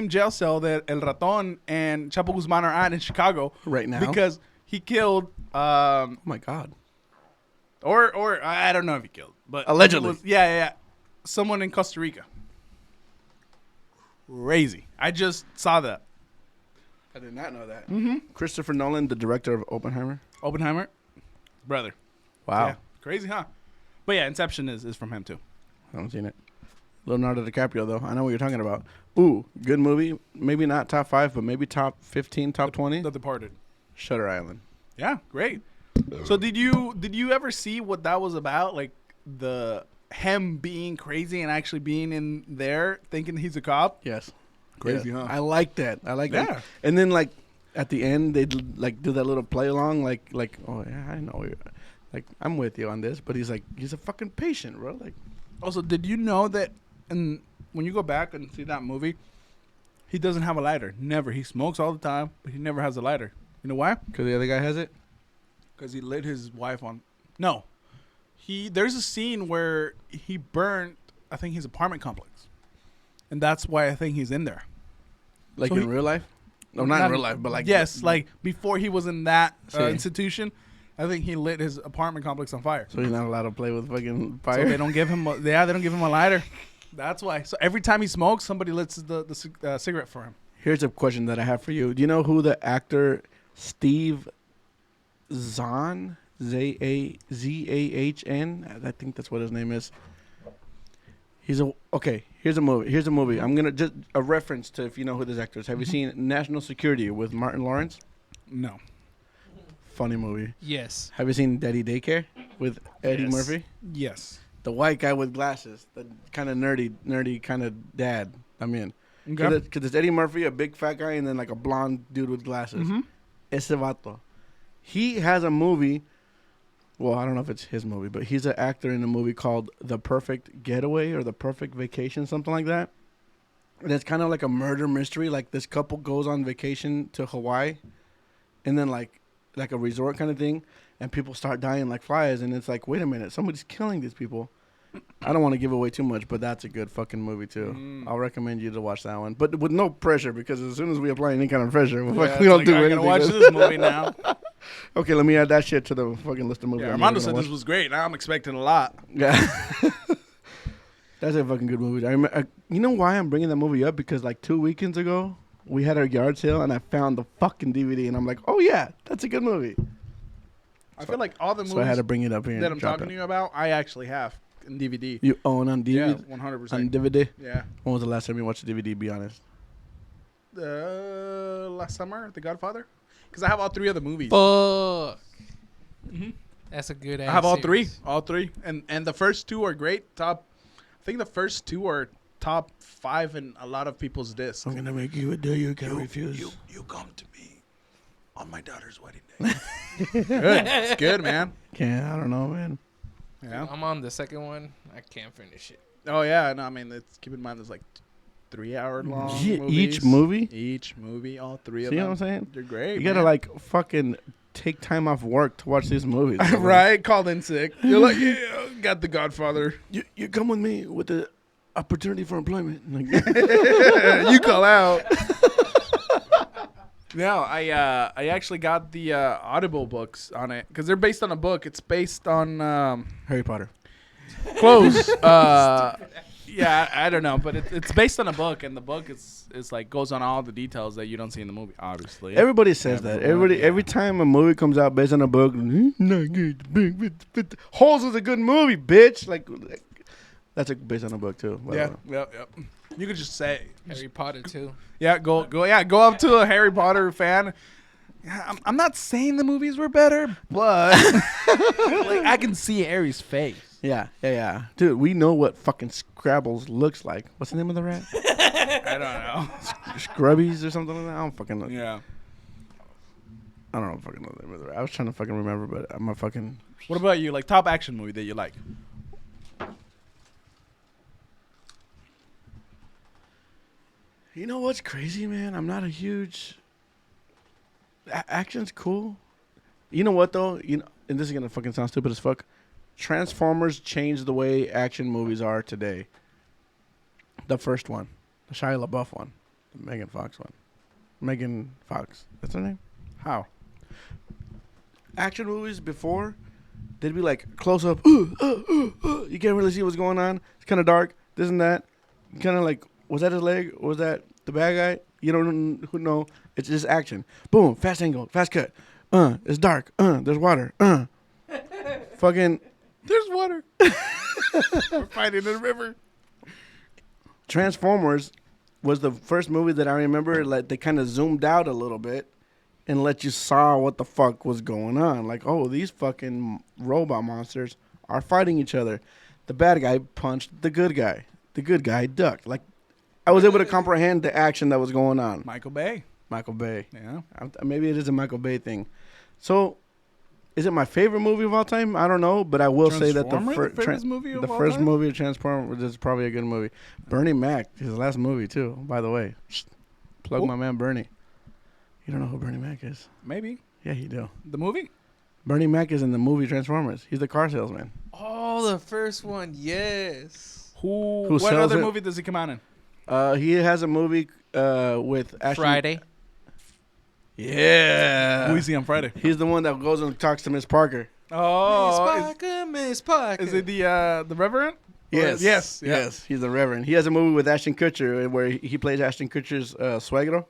jail cell that El Raton and Chapo Guzman are at in Chicago Right now? because he killed. Oh, my God. Or I don't know if he killed, but Allegedly. it was- yeah, someone in Costa Rica. Crazy! I just saw that. I did not know that. Mm-hmm. Christopher Nolan, the director of Oppenheimer. Oppenheimer, brother. Wow. Yeah. Crazy, huh? But yeah, Inception is from him too. I haven't seen it. Leonardo DiCaprio, though. I know what you're talking about. Ooh, good movie. Maybe not top 5, but maybe top 15, top 20. The Departed. Shutter Island. Yeah, great. So did you ever see what that was about? Like him being crazy and actually being in there thinking he's a cop? Yes. Crazy, Yeah. huh? I like that. I like Yeah. that. And then, like, at the end, they'd, like, do that little play-along, like, oh, yeah, I know. Like, I'm with you on this. But he's a fucking patient, bro. Like, Also, did you know that when you go back and see that movie, he doesn't have a lighter. Never. He smokes all the time, but he never has a lighter. You know why? because the other guy has it? Because he lit his wife on. No. There's a scene where he burned, I think, his apartment complex. And that's why I think he's in there. Like, So in he- real life? No, not in real life, but, like... Yes, like before he was in that See. institution. I think he lit his apartment complex on fire. So he's not allowed to play with fucking So fire. they don't give him. They don't give him a lighter. That's why. So every time he smokes, somebody lights the cigarette for him. Here's a question that I have for you. Do you know who the actor Steve Zahn, Zahn? I think that's what his name is. He's a okay. Here's a movie. I'm gonna just a reference to if you know who this actor is. Have you seen National Security with Martin Lawrence? No. Funny movie. Yes. Have you seen Daddy Daycare with Eddie Yes. Murphy? Yes. The white guy with glasses, the kind of nerdy kind of dad. I mean, Okay. because it's Eddie Murphy, a big fat guy, and then like a blonde dude with glasses. Mm-hmm. Ese vato. He has a movie. Well, I don't know if it's his movie, but he's an actor in a movie called The Perfect Getaway or The Perfect Vacation, something like that. And it's kind of like a murder mystery. Like this couple goes on vacation to Hawaii, and then like a resort kind of thing, and people start dying like flies, and it's like, wait a minute, somebody's killing these people. I don't want to give away too much, but that's a good fucking movie too. I'll recommend you to watch that one, but with no pressure, because as soon as we apply any kind of pressure, we don't do I anything. gotta watch this movie now. Okay, let me add that shit to the fucking list of movies. Yeah, I'm Armando gonna said watch. this was great. Now I'm expecting a lot. Yeah. That's a fucking good movie. You know why I'm bringing that movie up? Because like 2 weekends ago, we had our yard sale, and I found the fucking DVD, and I'm like, oh yeah, that's a good movie. I feel like all the So I had movies to bring it up here. that and I'm drop talking to it. you about, I actually have in DVD. You own on Yeah, DVD? 100%. On DVD? Yeah. When was the last time you watched a DVD, be honest? Last summer, The Godfather. Because I have all 3 of the movies. Fuck. Mhm. That's a good. I have all 3. All 3. And the first 2 are great. I think the first 2 are top 5 in a lot of people's discs. I'm going to make you a deal you can't refuse. You come to me on my daughter's wedding day. Good. It's good, man. I don't know, man. Yeah. I'm on the second one. I can't finish it. Oh, yeah. No, I mean, keep in mind there's like 3-hour long Yeah, movies. each movie? Each movie, all 3 of See them. what I'm saying? They're great, You got to like fucking take time off work to watch these movies. right? Called in sick. You're like, yeah, got The Godfather. You come with me with the opportunity for employment. Like, You call out. No, I actually got the Audible books on it because they're based on a book. It's based on Harry Potter. close. Yeah, I don't know, but it's based on a book, and the book is like goes on all the details that you don't see in the movie. Obviously, Everybody says that. Every time a movie comes out based on a book, not good. Holes is a good movie, bitch. Like that's based on a book too. by the Yeah, way. yep. You could just say, Harry Potter too. yeah, go up to a Harry Potter fan. Yeah, I'm not saying the movies were better, but like I can see Harry's face. Yeah. Dude, we know what fucking Scrabbles looks like. What's the name of the rat? I don't know. Scrubbies or something like that? I don't fucking know. Yeah. I don't fucking know the name of the rat. I was trying to fucking remember, but I'm a fucking... What about you? Like top action movie that you like? You know what's crazy, man? I'm not a huge... Action's cool. You know what, though? And this is going to fucking sound stupid as fuck. Transformers changed the way action movies are today. The first one. The Shia LaBeouf one. The Megan Fox one. Megan Fox. That's her name? How? Action movies before, they'd be like close up. You can't really see what's going on. It's kind of dark. This and that. Kind of like, was that his leg? Or was that the bad guy? You don't know. It's just action. Boom. Fast angle. Fast cut. It's dark. There's water. Fucking. There's water. We're fighting in the river. Transformers was the first movie that I remember. Like they kind of zoomed out a little bit and let you saw what the fuck was going on. Like, oh, these fucking robot monsters are fighting each other. The bad guy punched the good guy. The good guy ducked. Like, I was able to comprehend the action that was going on. Michael Bay. Michael Bay. Yeah. Maybe it is a Michael Bay thing. So, is it my favorite movie of all time? I don't know, but I will say that the first movie of all first time? movie of Transformers is probably a good movie. Bernie Mac, his last movie too. By the way, plug my man Bernie. You don't know who Bernie Mac is? Maybe. Yeah, you do. The movie? Bernie Mac is in the movie Transformers. He's the car salesman. Oh, the first one. Yes. What sells other it? movie does he come out in? He has a movie with Ashton. Friday. Yeah. We see on Friday. He's the one that goes and talks to Miss Parker. Oh, Miss Parker. is it the Reverend? Yes. Yes. Yeah. Yes. He's the Reverend. He has a movie with Ashton Kutcher where he plays Ashton Kutcher's suegro.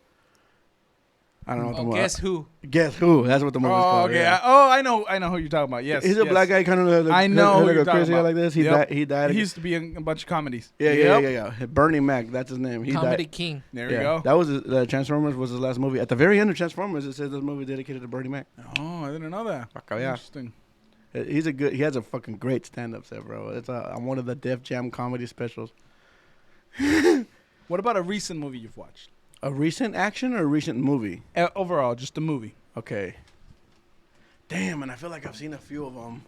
I don't know what the movie. Guess who? Guess who? That's what the movie's Oh, called. okay. Yeah. I know who you're talking about. Yes. He's a yes. black guy, kind of. I know who you're talking crazy about. like this. He Yep. died. He died. He used to be in a bunch of comedies. Yeah. Yep. Bernie Mac. That's his name. He Comedy died. King. There you go. That was Transformers was his last movie. At the very end of Transformers, it says this movie dedicated to Bernie Mac. Oh, I didn't know that. Yeah. Interesting. He has a fucking great stand-up set, bro. It's on one of the Def Jam comedy specials. What about a recent movie you've watched? A recent action or a recent movie? Overall, just a movie. Okay. Damn, and I feel like I've seen a few of them.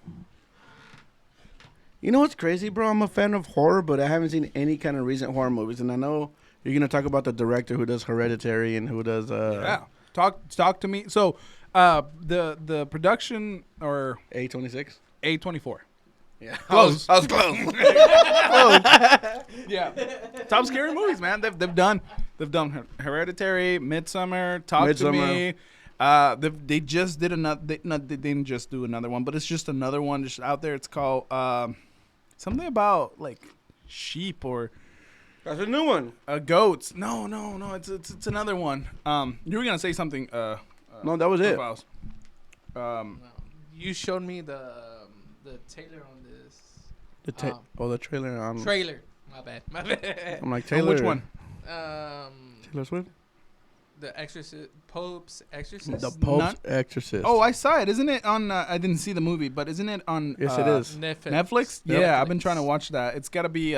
You know what's crazy, bro? I'm a fan of horror, but I haven't seen any kind of recent horror movies. And I know you're gonna talk about the director who does Hereditary and who does Yeah. Talk to me. So, the production or A26. A24. Yeah, Close. I was close. Yeah. Top scary movies, man. They've done Hereditary, Midsummer, Talk to Me. They just did another. They didn't just do another one, but it's just another one just out there. It's called something about like sheep or That's a new one. goats. No. It's another one. You were gonna say something. No, that was it. Faust. You showed me the trailer on this. The trailer on. Trailer. My bad. I'm like Oh, Taylor. which one? Taylor Swift. The Exorcist, Pope's Exorcist. The Pope's Not- Exorcist. Oh, I saw it. Isn't it on? I didn't see the movie, but isn't it on? Yes, it is. Netflix. Yep. Yeah, I've been trying to watch that. It's got to be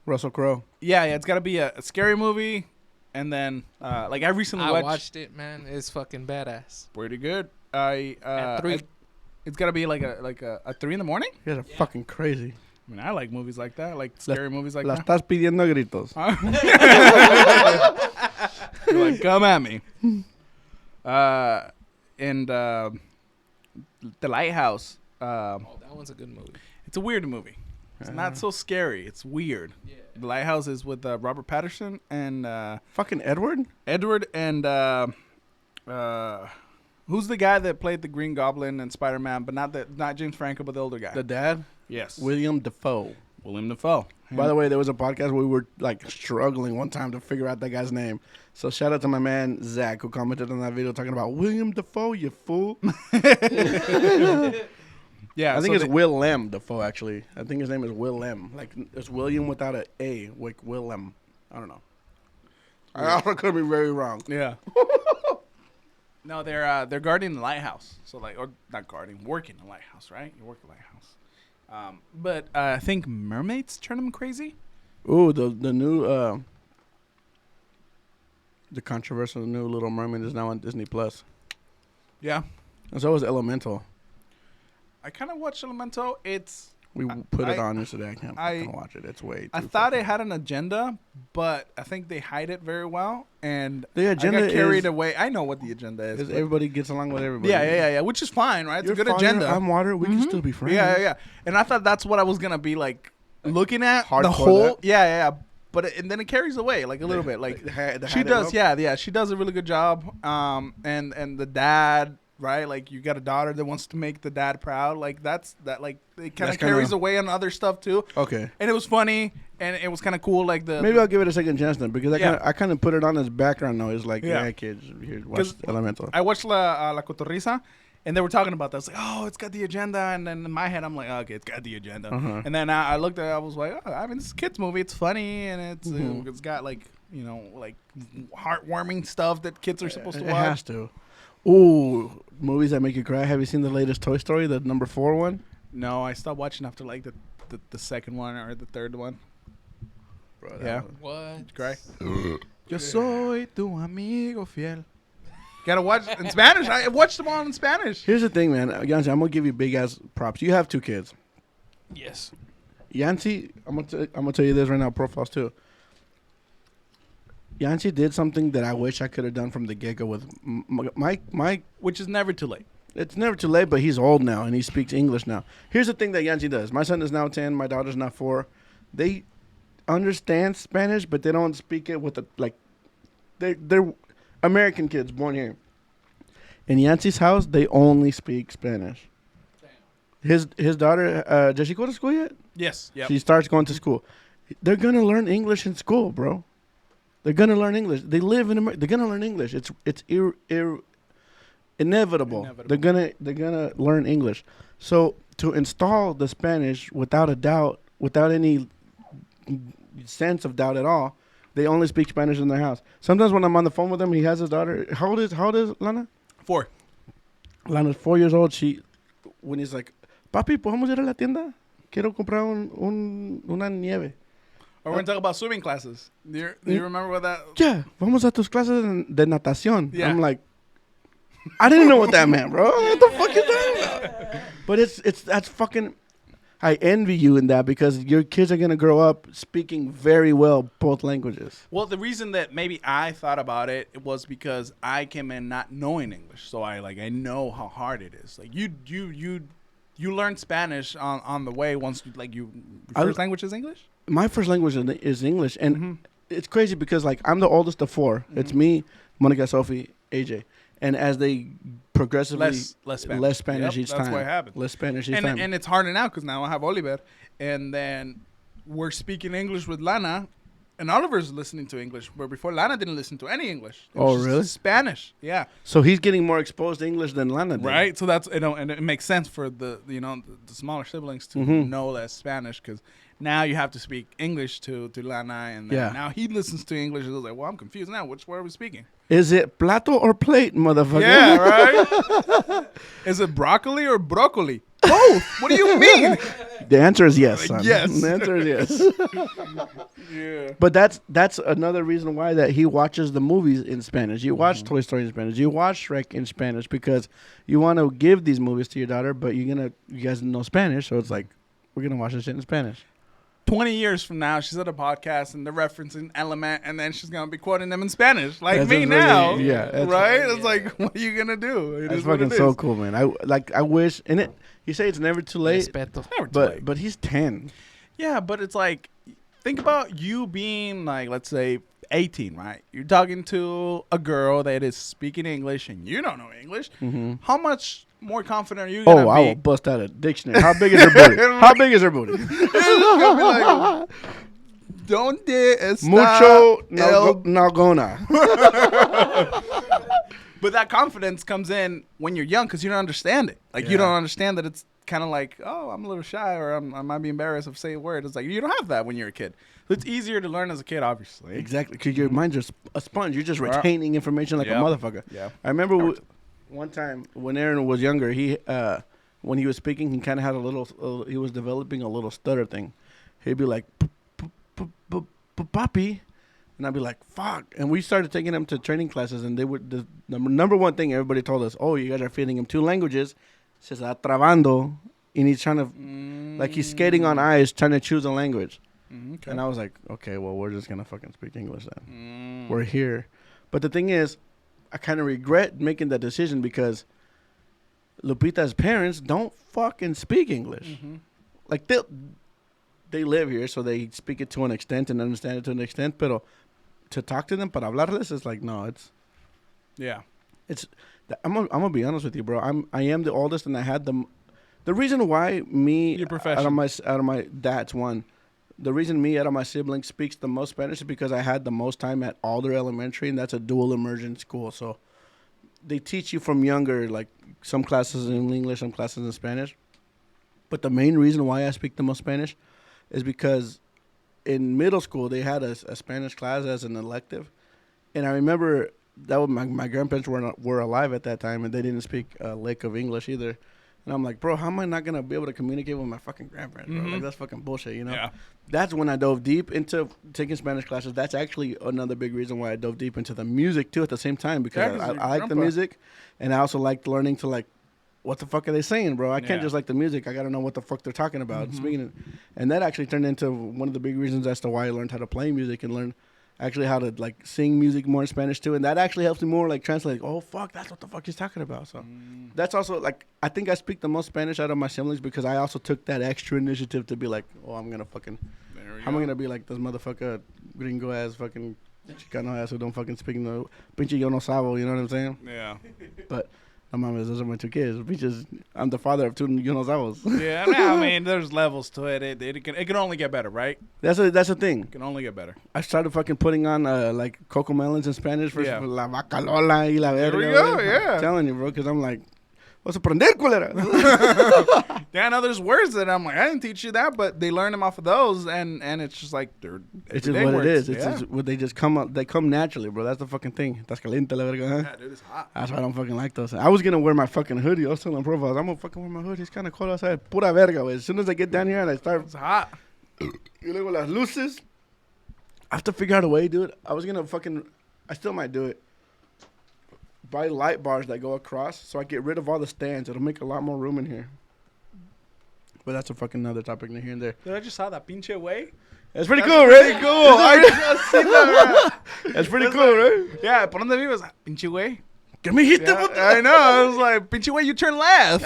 Russell Crowe. yeah. It's got to be a scary movie, and then like I recently I watched. watched it, man. It's fucking badass. Pretty good. At 3. It's got to be like a 3 in the morning. You guys are fucking crazy. I mean, I like movies like that. I like scary movies like La that. estás pidiendo gritos. You're like, come at me. And The Lighthouse. Oh, that one's a good movie. It's a weird movie. It's not so scary. It's weird. Yeah. The Lighthouse is with Robert Patterson and Fucking Edward? Edward and who's the guy that played the Green Goblin and Spider-Man, but not James Franco, but the older guy. The dad? Yes, William Dafoe. William Dafoe. By the way, there was a podcast where we were like struggling one time to figure out that guy's name. So shout out to my man Zach who commented on that video talking about William Dafoe, you fool. Yeah, I think so it's Willem Dafoe actually. I think his name is Willem. Like it's William without an A, like Willem. I don't know. I also could be very wrong. Yeah. No, they're guarding the lighthouse. So like, or not guarding, working the lighthouse, right? You work the lighthouse. But I think mermaids turn them crazy. Ooh, the new the controversial new Little Mermaid is now on Disney Plus. Yeah. And so is Elemental. I kind of watched Elemental. We put it on yesterday. I can't I- fucking watch it. It's way too I thought fucking- it had an agenda, but I think they hide it very well. And The agenda I got carried is- away. I know what the agenda is. Is but- everybody gets along with everybody. yeah, which is fine, right? It's You're a good fire, agenda. I'm water. We can still be friends. Yeah. And I thought that's what I was gonna be like looking at the Hardcore whole. that? Yeah. But and then it carries away like a little bit. Like she does. Yeah. She does a really good job. And the dad. Right, like you got a daughter that wants to make the dad proud. Like that. Like it kind That's of carries kinda- away on other stuff too. Okay. And it was funny, and it was kind of cool. Like Maybe I'll give it a second chance then because Yeah. I kind of put it on as background noise. Like, Yeah. yeah, kids, here, watch 'Cause Elemental. I watched La Cotorrisa, and they were talking about that. I was like, oh, it's got the agenda. And then in my head, I'm like, okay, it's got the agenda. Uh-huh. And then I looked at it, I was like, oh, I mean, it's a kid's movie. It's funny, and Mhm. it's got, like, you know, like heartwarming stuff that kids are supposed to It watch. has to. Ooh, movies that make you cry. Have you seen the latest Toy Story, the number 4 one? No, I stopped watching after, like, the second one or the third one. Bro, Yeah. What? Did you cry? Yo soy tu amigo fiel. Gotta watch in Spanish. I watched them all in Spanish. Here's the thing, man. Yancy, I'm gonna give you big ass props. You have 2 kids. Yes. Yancy, I'm gonna tell you this right now. Profiles too. Yancy did something that I wish I could have done from the get go with my. Which is never too late. It's never too late, but he's old now and he speaks English now. Here's the thing that Yancy does. My son is now 10. My daughter's now 4. They understand Spanish, but they don't speak it with a like. They're American kids born here. In Yancy's house, they only speak Spanish. His daughter, does she go to school yet? Yes. Yep. She starts going to school. They're gonna learn English in school, bro. They're gonna learn English. They live in America. They're gonna learn English. It's inevitable. They're gonna learn English. So to install the Spanish without a doubt, without any sense of doubt at all, they only speak Spanish in their house. Sometimes when I'm on the phone with him, he has his daughter. How old is Lana? 4. Lana's 4 years old. When he's like, papi, ¿podemos ir a la tienda? Quiero comprar una nieve. Or we're going to talk about swimming classes. Do you remember what that... Yeah, vamos a tus clases de natación. Yeah. I'm like, I didn't know what that meant, bro. What the fuck you talking about? But that's fucking... I envy you in that because your kids are going to grow up speaking very well both languages. Well, the reason that maybe I thought about it was because I came in not knowing English. So I know how hard it is. Like you learn Spanish on the way once your first language is English? My first language is English, and it's crazy because like I'm the oldest of 4. It's me, Monica, Sophie, AJ, and as they progressively less Spanish each time. That's what happened. Less Spanish each time. And it's harder now because now I have Oliver, and then we're speaking English with Lana, and Oliver's listening to English, where before Lana didn't listen to any English. It was really? Spanish, yeah. So he's getting more exposed to English than Lana did. Right, so that's and it makes sense for the smaller siblings to know less Spanish because now you have to speak English to Lana, and then now he listens to English and he's like, well, I'm confused now. Which word are we speaking? Is it plato or plate, motherfucker? Yeah, right. Is it broccoli or broccoli? Both. What do you mean? The answer is yes, son. Yes. The answer is yes. Yeah. But that's another reason why that he watches the movies in Spanish. You watch Toy Story in Spanish. You watch Shrek in Spanish because you want to give these movies to your daughter, but you guys know Spanish, so it's like we're gonna watch this shit in Spanish. 20 years from now, she's at a podcast and they're referencing Element, and then she's gonna be quoting them in Spanish, like That's me really, now. yeah, right. It's like, what are you gonna do? It That's is what fucking it so is. cool, man. I wish, and it. You say it's never too late, Respeto. Never too late. but he's 10. Yeah, but it's like, think about you being like, let's say 18, right? You're talking to a girl that is speaking English and you don't know English. Mm-hmm. How much more confident are you gonna be? I will bust out a dictionary. How big is her booty? How big is her booty? It's gonna be like, donde está Mucho el... nalgona. But that confidence comes in when you're young because you don't understand it. Like, you don't understand that it's kind of like, oh, I'm a little shy or I might be embarrassed of saying a word. It's like, you don't have that when you're a kid. So it's easier to learn as a kid, obviously. Exactly, because your mind's just a sponge. You're just retaining information like a motherfucker. Yeah. I remember one time when Aaron was younger, he when he was speaking, he kind of had he was developing a little stutter thing. He'd be like, papi. And I'd be like, fuck. And we started taking him to training classes, and they would, the number one thing everybody told us, oh, you guys are feeding him 2 languages. Se está trabando. And he's trying to, like he's skating on ice, trying to choose a language. Okay. And I was like, okay, well, we're just going to fucking speak English then. We're here. But the thing is, I kind of regret making that decision because Lupita's parents don't fucking speak English. Like, they live here, so they speak it to an extent and understand it to an extent, pero to talk to them, para hablarles, is like, no, it's... Yeah. I'm gonna be honest with you, bro. I am the oldest, and I had the reason why me... Your profession. Out of my dad's one... The reason me out of my siblings speaks the most Spanish is because I had the most time at Alder Elementary, and that's a dual immersion school. So they teach you from younger, like some classes in English, some classes in Spanish. But the main reason why I speak the most Spanish is because in middle school they had a Spanish class as an elective, and I remember that my grandparents were alive at that time, and they didn't speak a lick of English either. And I'm like, bro, how am I not gonna be able to communicate with my fucking grandparents, bro? Like, that's fucking bullshit, you know? Yeah. That's when I dove deep into taking Spanish classes. That's actually another big reason why I dove deep into the music too at the same time, because I like the music, and I also liked learning to, like, what the fuck are they saying, bro? I can't just like the music. I gotta know what the fuck they're talking about. And that actually turned into one of the big reasons as to why I learned how to play music and learn actually how to, like, sing music more in Spanish too. And that actually helps me more, like, translate. Like, oh fuck, that's what the fuck he's talking about. So that's also, like, I think I speak the most Spanish out of my siblings because I also took that extra initiative to be like, oh, I'm gonna fucking, how am I gonna be like this motherfucker gringo ass fucking Chicano ass who don't fucking speak no pinche yo no sabo, you know what I'm saying? Yeah. But no mames, those are my two kids. Bitches, I'm the father of two yo no sabos. Yeah, I mean, there's levels to it. It can only get better, right? That's the thing. It can only get better. I started fucking putting on like coco melons in Spanish for Yeah. la vaca lola y la There verga. we go, güey. yeah. I'm telling you, bro, because I'm like, what's a prender, culera? Yeah, I know there's words that I'm like, I didn't teach you that, but they learn them off of those, and it's just like they're It's just everyday what words. it is. It's Yeah. just what they just come up. They come naturally, bro. That's the fucking thing. Estás caliente, la verga. Huh? Yeah, dude, it's hot. That's why I don't fucking like those. I was gonna wear my fucking hoodie. I was telling profiles, I'm gonna fucking wear my hoodie. It's kind of cold outside. Pura verga, güey. As soon as I get down here and I start, It's hot. y luego las luces. I have to figure out a way, dude. I was gonna fucking, I still might do it. Buy light bars that go across, so I get rid of all the stands. It'll make a lot more room in here. But that's a fucking another topic in here and there. Dude, I just saw that pinche way. That's pretty cool, right? Cool. I just seen that. That's pretty cool, right? Yeah, por donde vives, pinche way. Get me hit Yeah, I know. I was like, pinche way, you turn left.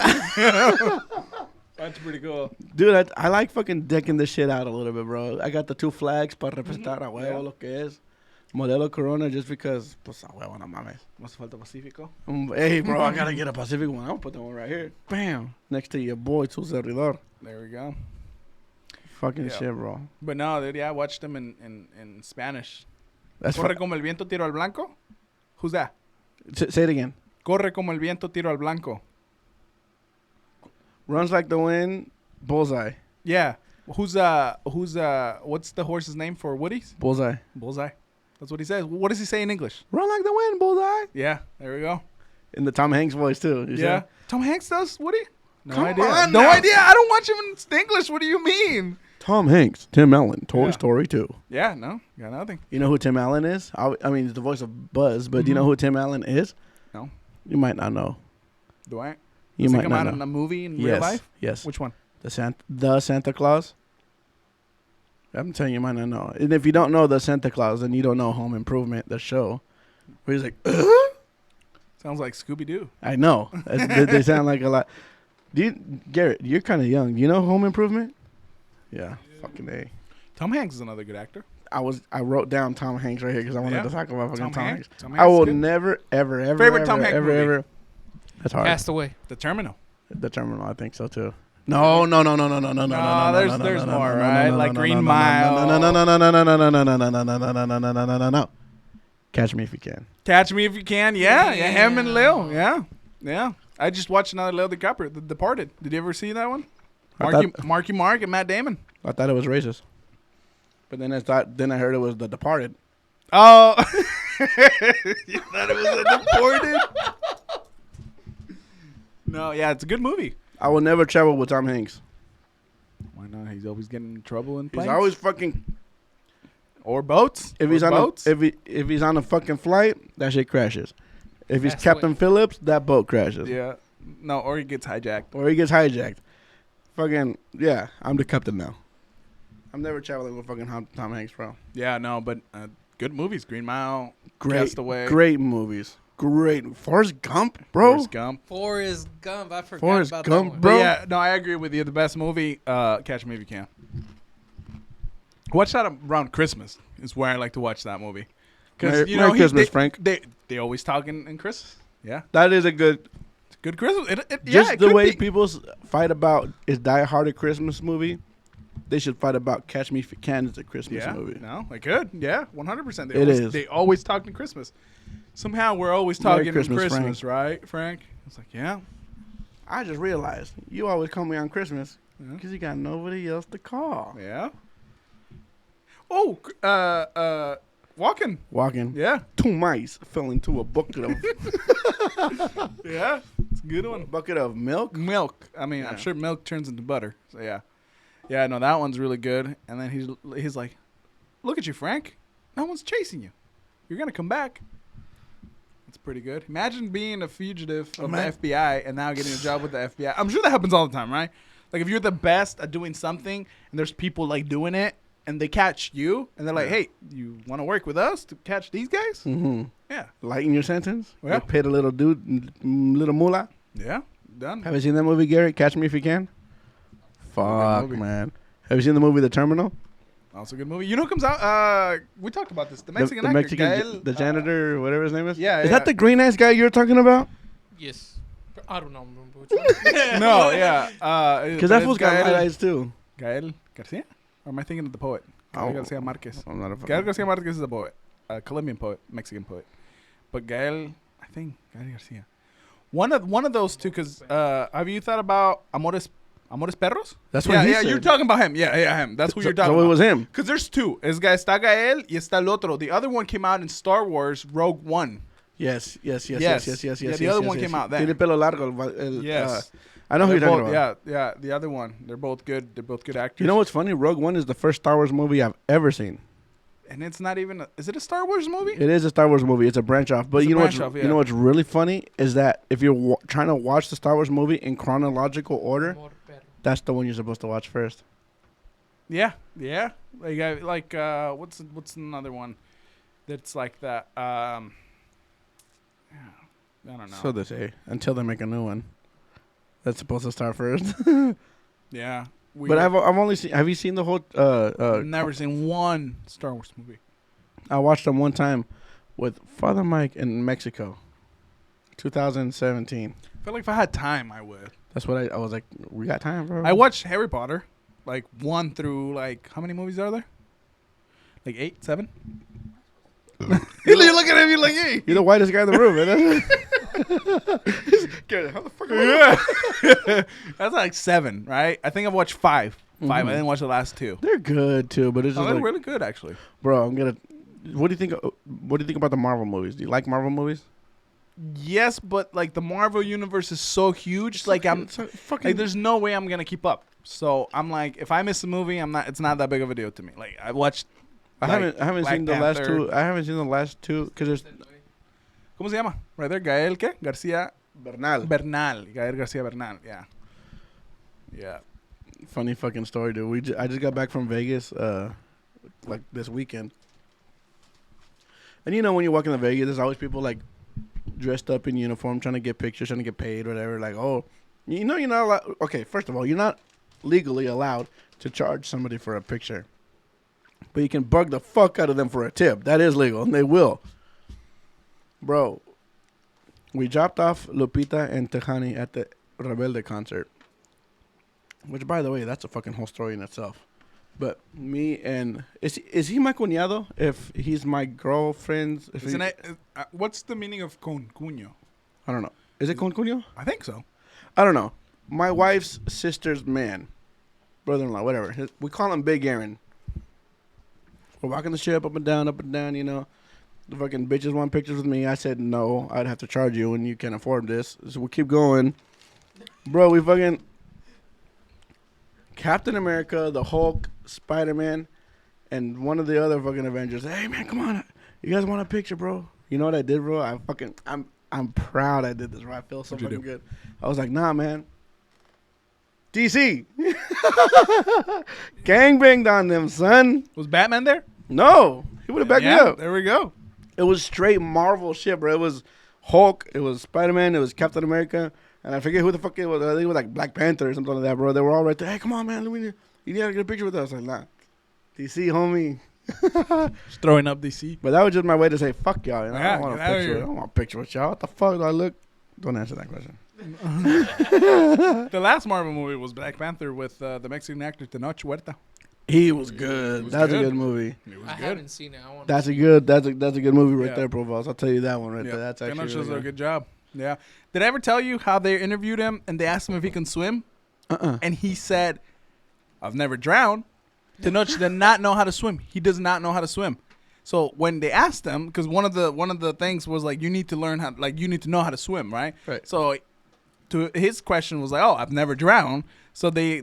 That's pretty cool. Dude, I like fucking decking this shit out a little bit, bro. I got the two flags para representar a huevo Yeah. lo que es. Modelo Corona just because, pues a huevo, no mames. Más falta Pacífico. Hey, bro, I gotta get a Pacific one. I'll put that one right here. Bam. Next to your boy, tu servidor. There we go. Fucking Yeah. shit, bro. But no, dude, yeah, I watched them in Spanish. That's Corre como el viento, tiro al blanco. Who's that? Say it again. Corre como el viento, tiro al blanco. Runs like the wind, bullseye. Yeah. Who's what's the horse's name for Woody's? Bullseye. Bullseye. That's what he says. What does he say in English? Run like the wind, bullseye. Yeah, there we go. In the Tom Hanks voice, too. You Yeah. see? Tom Hanks does Woody? No Come idea. on No now. idea. I don't watch him in English. What do you mean? Tom Hanks, Tim Allen, Toy Yeah. Story 2. Yeah, no. Got nothing. You know who Tim Allen is? I mean, he's the voice of Buzz, but do you know who Tim Allen is? No. You might not know. Do I? You Does he might come not out know. in a movie in Yes. real life? Yes. Which one? The Santa Claus. I'm telling you, you might not know. And if you don't know the Santa Claus, then you don't know Home Improvement, the show. Where he's like, Sounds like Scooby Doo. I know. They sound like a lot. Garrett, you're kind of young. Do you know Home Improvement? Yeah. Fucking A. Tom Hanks is another good actor. I wrote down Tom Hanks right here because I wanted Yeah. to talk about fucking Tom Hanks. Tom I Hanks is will good. never, ever, ever, Favorite ever, Tom Hanks ever, movie? ever. That's hard. Castaway. The Terminal. The Terminal, I think so too. No. There's more, right? Like Green Mile. No. Catch Me If You Can. Catch Me If You Can. Yeah, him and Lil. Yeah. I just watched another Leo DiCaprio, The Departed. Did you ever see that one? Marky Mark and Matt Damon. I thought it was racist, but then I heard it was The Departed. Oh, you thought it was The Departed? No, yeah, it's a good movie. I will never travel with Tom Hanks. Why not? He's always getting in trouble in He's planes. always fucking. Or boats. If he's Or on boats. if he's on a fucking flight, that shit crashes. If he's That's Captain what- Phillips, that boat crashes. Yeah. No, or he gets hijacked. Or he gets hijacked. Fucking yeah, I'm the captain now. I'm never traveling with fucking Tom Hanks, bro. Yeah, no, but good movies. Green Mile. Great, Castaway. great movies. Great. Forrest Gump, bro. Forrest Gump. Forrest Gump. I forgot Forrest about Gump, that one. bro. But yeah, no, I agree with you. The best movie, Catch Me If You Can. Watch that around Christmas is where I like to watch that movie. Merry Christmas, Frank. They always talk in Christmas. Yeah. That is a good. It's a good Christmas. It Just the could way be. people fight about is Die Hard a Christmas movie, they should fight about Catch Me If You Can is a Christmas Yeah, movie. no, they could. Yeah, 100%. It is. They always talk in Christmas. Somehow we're always Merry talking in Christmas, Christmas, right, Frank? It's like, yeah. I just realized you always call me on Christmas Yeah. because you got nobody else to call. Yeah. Oh, walking. Walking. Yeah. Two mice fell into a bucket of Yeah. It's a good one. bucket of milk. Milk. I mean, I'm Yeah. sure milk turns into butter. So yeah, yeah. No, that one's really good. And then he's like, "Look at you, Frank. No one's chasing you. You're gonna come back." That's pretty good. Imagine being a fugitive of the FBI and now getting a job with the FBI. I'm sure that happens all the time, right? Like if you're the best at doing something and there's people like doing it and they catch you and they're like, "Hey, you want to work with us to catch these guys?" Mm-hmm. Yeah. Lighten your sentence. Yeah. You paid a little dude, little moolah. Yeah. Done. Have you seen that movie, Garrett? Catch Me If You Can. Fuck, movie. man. Have you seen the movie The Terminal? Also a good movie. You know who comes out? We talked about this. The Mexican the actor, Mexican, Gael, the janitor, whatever his name is. yeah, Is yeah. that the green ass guy you're talking about? Yes. I don't know which one. No, yeah. Because that fool's got light eyes too. Gael Garcia? Or am I thinking of the poet? Gael Oh. Garcia Marquez. I'm not a Gael Garcia Marquez is a poet. A Colombian poet, Mexican poet. But Gael, I think, Gael Garcia. One of those two, because have you thought about Amores Perros? That's what yeah, he yeah, said. you're talking about him. Yeah, him. That's who you're talking So about. it was him. Because there's two. Está Gael y está el otro. The other one came out in Star Wars Rogue One. Yes. Yeah, The the other one came out then. Tiene pelo largo. Yes. I know who you're They're talking both- about. Yeah, the other one. They're both good. They're both good actors. You know what's funny? Rogue One is the first Star Wars movie I've ever seen. And it's not even. Is it a Star Wars movie? It is a Star Wars movie. It's a branch off. But It's a you know branch what's off, yeah. you know what's really funny is that if you're trying to watch the Star Wars movie in chronological order, More better. that's the one you're supposed to watch first. Yeah. Like what's another one that's like that? Yeah, I don't know. So they say until they make a new one. That's supposed to start first. Yeah. But I've only seen. Have you seen the whole? I've never seen one Star Wars movie. I watched them one time with Father Mike in Mexico, 2017. I feel like if I had time, I would. That's what I was like. We got time, bro. I watched Harry Potter, like 1 through like how many movies are there? Like 8, 7. You look at him, you're like, hey. You're the whitest guy in the room, man. How the fuck? Yeah. That's like 7, right? I think I've watched 5. 5. I didn't watch the last 2. They're good too, but it's Oh, just they're like, really good, actually. bro. I'm gonna. What do you think? What do you think about the Marvel movies? Do you like Marvel movies? Yes, but like the Marvel universe is so huge. Like I'm, It's fucking. like there's no way I'm gonna keep up. So I'm like, if I miss a movie, I'm not. It's not that big of a deal to me. Like I watched. I haven't Black seen the last Panther. two. I haven't seen the last two because there's ¿Cómo se llama? Right there, Gael ¿qué? Garcia Bernal. Bernal. Gael Garcia Bernal. Yeah. Yeah. Funny fucking story, dude. I just got back from Vegas, like this weekend. And you know when you walk into Vegas, there's always people like dressed up in uniform, trying to get pictures, trying to get paid, whatever. Like, oh, you know, you're not allowed. Okay, first of all, you're not legally allowed to charge somebody for a picture, but you can bug the fuck out of them for a tip. That is legal, and they will. Bro, we dropped off Lupita and Tejani at the Rebelde concert. Which, by the way, that's a fucking whole story in itself. But me and is he my cuñado? If he's my girlfriend's, if Isn't it, what's the meaning of con cuño? I don't know. Is it con cuño? I think so. I don't know. My wife's sister's man, brother-in-law, whatever. We call him Big Aaron. We're walking the ship up and down. You know, the fucking bitches want pictures with me. I said no. I'd have to charge you, and you can't afford this. So we keep going, bro. We fucking. Captain America, the Hulk, Spider-Man, and one of the other fucking Avengers. Hey man, come on, you guys want a picture, bro? You know what I did, bro? I'm proud I did this, bro. I feel so What'd you fucking good. I was like, nah, man. DC, gangbanged on them, son. Was Batman there? No, he would have backed me up. There we go. It was straight Marvel shit, bro. It was Hulk, it was Spider-Man, it was Captain America. And I forget who the fuck it was. I think it was like Black Panther or something like that, bro. They were all right there. Hey, come on, man. You need to get a picture with us. I'm like, nah. DC, homie. Just throwing up DC. But that was just my way to say, fuck y'all. You know? I Yeah, don't want a get outta picture. here. I don't want a picture with y'all. What the fuck do I look? Don't answer that question. The last Marvel movie was Black Panther with the Mexican actor Tenoch Huerta. He was good. He was That's good. a good movie. It was I good. haven't seen it. I want. That's a good movie right Yeah. there, Provost. I'll tell you that one right Yeah. there. That's actually Tenoch does really a good job. Yeah. Did I ever tell you how they interviewed him and they asked him if he can swim? And he said, I've never drowned. Tenoch did not know how to swim. He does not know how to swim. So when they asked him, because one of the things was like, you need to learn how, like you need to know how to swim, right? Right. So to his question was like, oh, I've never drowned. So they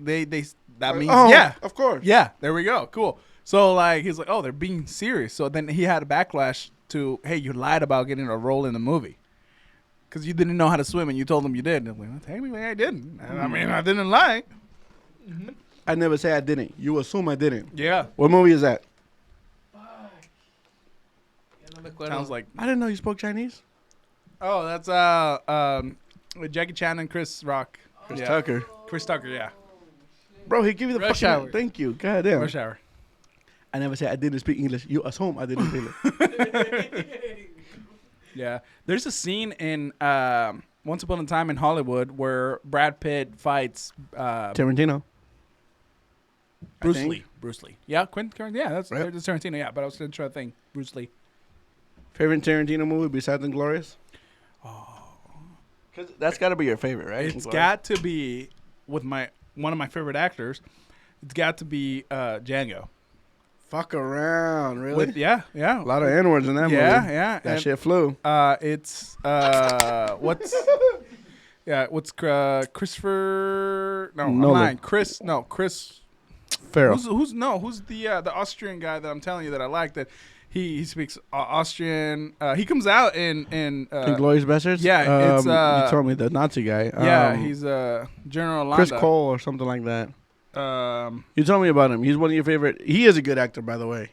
that means Oh, yeah, of course. yeah. There we go. Cool. So like he's like, oh, they're being serious. So then he had a backlash to, hey, you lied about getting a role in the movie. Because you didn't know how to swim and you told them you did. And I'm like, well, technically I didn't. And I mean, I didn't lie. I never say I didn't. You assume I didn't. Yeah. What movie is that? Sounds like, I didn't know you spoke Chinese. oh, that's Jackie Chan and Chris Rock. Chris Yeah. Tucker. Chris Tucker, yeah. Bro, he gave you the Rush fucking... Hour. Thank you. God damn. Rush Hour. I never said I didn't speak English. You assume I didn't speak English. Yeah, there's a scene in Once Upon a Time in Hollywood where Brad Pitt fights Tarantino. Bruce I think. Lee. Bruce Lee. Yeah, Quentin Tarantino. Yeah, that's Right. Tarantino. Yeah, but I was trying to think. Bruce Lee. Favorite Tarantino movie besides Inglourious? Because that's got to be your favorite, right? It's Inglourious? got to be with one of my favorite actors. It's got to be Django. Fuck around, really? Yeah. A lot of N-words in that movie. Yeah. That shit flew. It's what's Christopher? No, I'm Nolan. lying. Chris. Farrell. Who's the Austrian guy that I'm telling you that I like that he speaks Austrian. He comes out in Inglourious Basterds? yeah, it's, you told me the Nazi guy. he's General Landa. Chris Cole or something like that. You told me about him. He's one of your favorite. He is a good actor, by the way.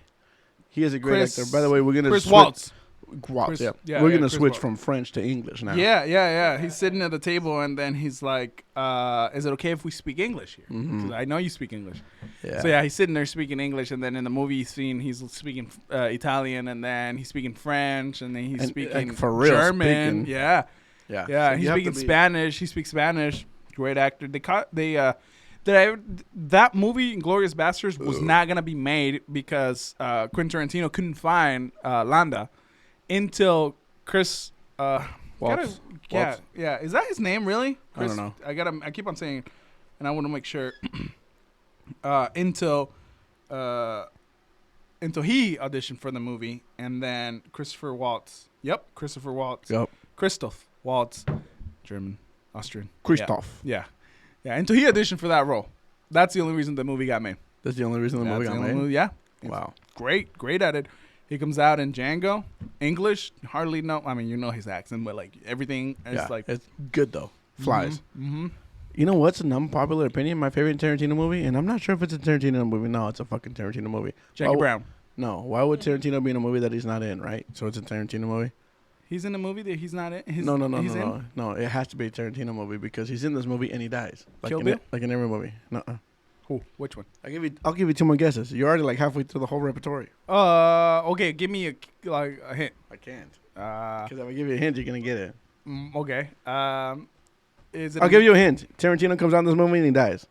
He is a great actor. By the way, we're gonna Chris switch. Waltz. Waltz, yeah. yeah, We're yeah, gonna Chris switch Waltz. from French to English now. Yeah. He's sitting at the table and then he's like, "Is it okay if we speak English here? 'Cause I know you speak English." Yeah. So yeah, he's sitting there speaking English, and then in the movie scene, he's speaking Italian, and then he's speaking French, and then he's And, speaking like, for real German. speaking. Yeah. Yeah. Yeah, So he's you have to speaking be- Spanish. He speaks Spanish. Great actor. That movie, Inglourious Basterds, was not gonna be made because Quentin Tarantino couldn't find Landa until Chris. Waltz. Yeah. Is that his name really? I don't know. I keep on saying, and I want to make sure. Until he auditioned for the movie, and then Christopher Waltz. Yep, Christopher Waltz. Yep. Christoph Waltz, German, Austrian. Christoph. Yeah. Until he auditioned for that role. That's the only reason the movie got made. That's the only reason the movie That's got the only made. movie- Yeah. Wow. Great at it. He comes out in Django, English, hardly know. I mean, you know his accent, but like everything is Yeah. like It's good though. Flies. Mm-hmm. You know what's an unpopular opinion? My favorite Tarantino movie, and I'm not sure if it's a Tarantino movie. No, it's a fucking Tarantino movie. Jackie Why- Brown. No, why would Tarantino be in a movie that he's not in? Right, so it's a Tarantino movie. He's in a movie that he's not in. No. It has to be a Tarantino movie because he's in this movie and he dies. Like Kill in Bill? like in every movie. No. Who? Which one? I'll give you two more guesses. You're already like halfway through the whole repertory. Okay. Give me a hint. I can't. Uh, Because if I give you a hint, you're gonna get it. okay. Is it? I'll give you a hint. Tarantino comes out in this movie and he dies.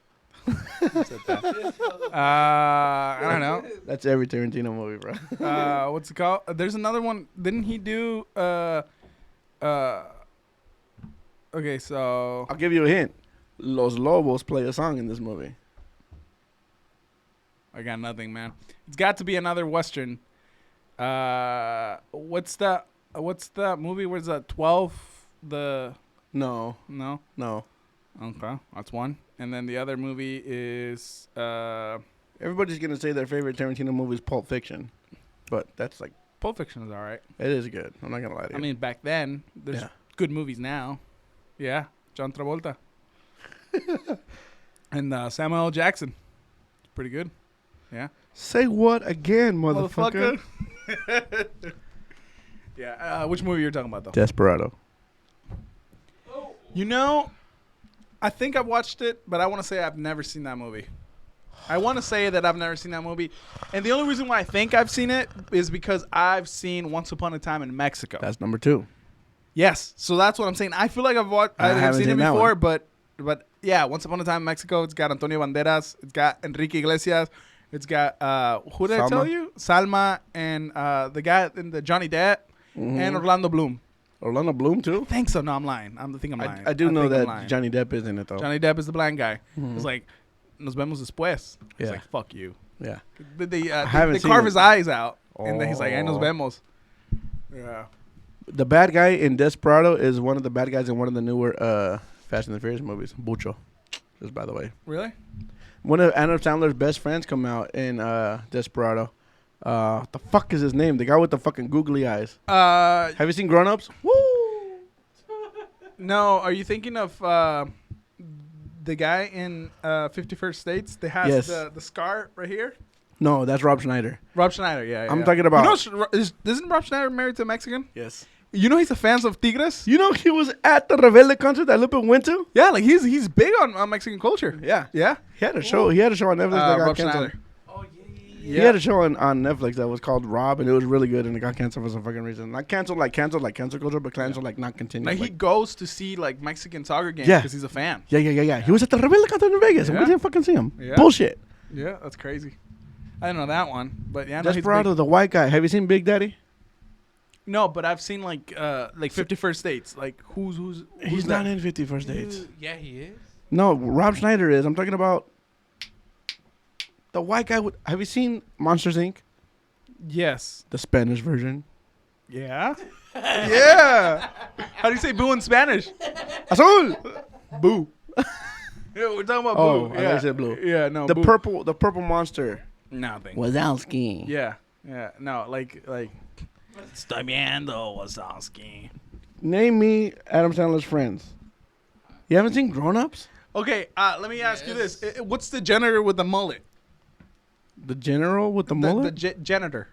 I don't know. That's every Tarantino movie, bro. What's it called? There's another one. Didn't he do? Okay, so I'll give you a hint. Los Lobos play a song in this movie. I got nothing, man. It's got to be another Western. What's that movie? Where's that? 12? No. No. Okay, that's one. And then the other movie is Everybody's gonna say their favorite Tarantino movie is Pulp Fiction, but that's like Pulp Fiction is all right. it is good. I'm not gonna lie to you. I mean, back then, there's Yeah. good movies now. Yeah, John Travolta. And Samuel L. Jackson. It's pretty good. Yeah. Say what again, motherfucker? Yeah. Which movie you're talking about, though? Desperado. You know, I think I've watched it, but I want to say I've never seen that movie. I want to say that I've never seen that movie. And the only reason why I think I've seen it is because I've seen Once Upon a Time in Mexico. That's number 2. Yes. So that's what I'm saying. I feel like I've haven't seen it seen that before, one. but yeah, Once Upon a Time in Mexico, it's got Antonio Banderas, it's got Enrique Iglesias, it's got who did I Salma. tell you? Salma and the guy in the Johnny Depp and Orlando Bloom. Orlando Bloom too. I think so. No, I'm lying. I'm lying. I do know think I'm that lying. Johnny Depp is in it though. Johnny Depp is the blind guy. It's like, nos vemos después. It's Yeah. like, fuck you. Yeah. They haven't seen carve it. his eyes out, and then he's like, "Ay, nos Oh. vemos." Yeah. The bad guy in Desperado is one of the bad guys in one of the newer Fast and the Furious movies. Bucho. Just by the way. Really? One of Adam Sandler's best friends come out in Desperado. What the fuck is his name? The guy with the fucking googly eyes. Have you seen Grown Ups? Woo! No. Are you thinking of the guy in 51st States that has Yes. the scar right here? No, that's Rob Schneider. Rob Schneider. Yeah. I'm yeah. talking about- You know, isn't Rob Schneider married to a Mexican? Yes. You know he's a fan of Tigres. You know he was at the Rebelde concert that Lupe went to? Yeah, like he's big on Mexican culture. Yeah. Yeah. He had a show. He had a show on Netflix that got Rob canceled. Schneider. Oh yeah. He had a show on Netflix that was called Rob, and it was really good, and it got canceled for some fucking reason. Not canceled like cancel culture, but canceled like not continued. Like, he goes to see like Mexican soccer games Yeah. because he's a fan. Yeah. He was at the Rebelde concert in Vegas, and we Yeah. didn't fucking see him. Yeah. Bullshit. Yeah, that's crazy. I didn't know that one, but yeah, I know he's Desperado, big. the white guy. Have you seen Big Daddy? No, but I've seen like 51st Dates. Like who's He's that? not in 51st Dates. Yeah, he is. No, Rob Schneider is. I'm talking about the white guy. Have you seen Monsters Inc? Yes. The Spanish version. Yeah. Yeah. How do you say boo in Spanish? Azul. Boo. Yeah, we're talking about Oh, boo. I thought Yeah. you said blue. Yeah, no. The boo. purple monster. Nothing. Wazowski. Yeah. Yeah. No, like. Estoy viendo Wazowski. Name me Adam Sandler's friends. You haven't seen Grown Ups? Okay, let me ask you this: what's the janitor with the mullet? The general with the mullet? The janitor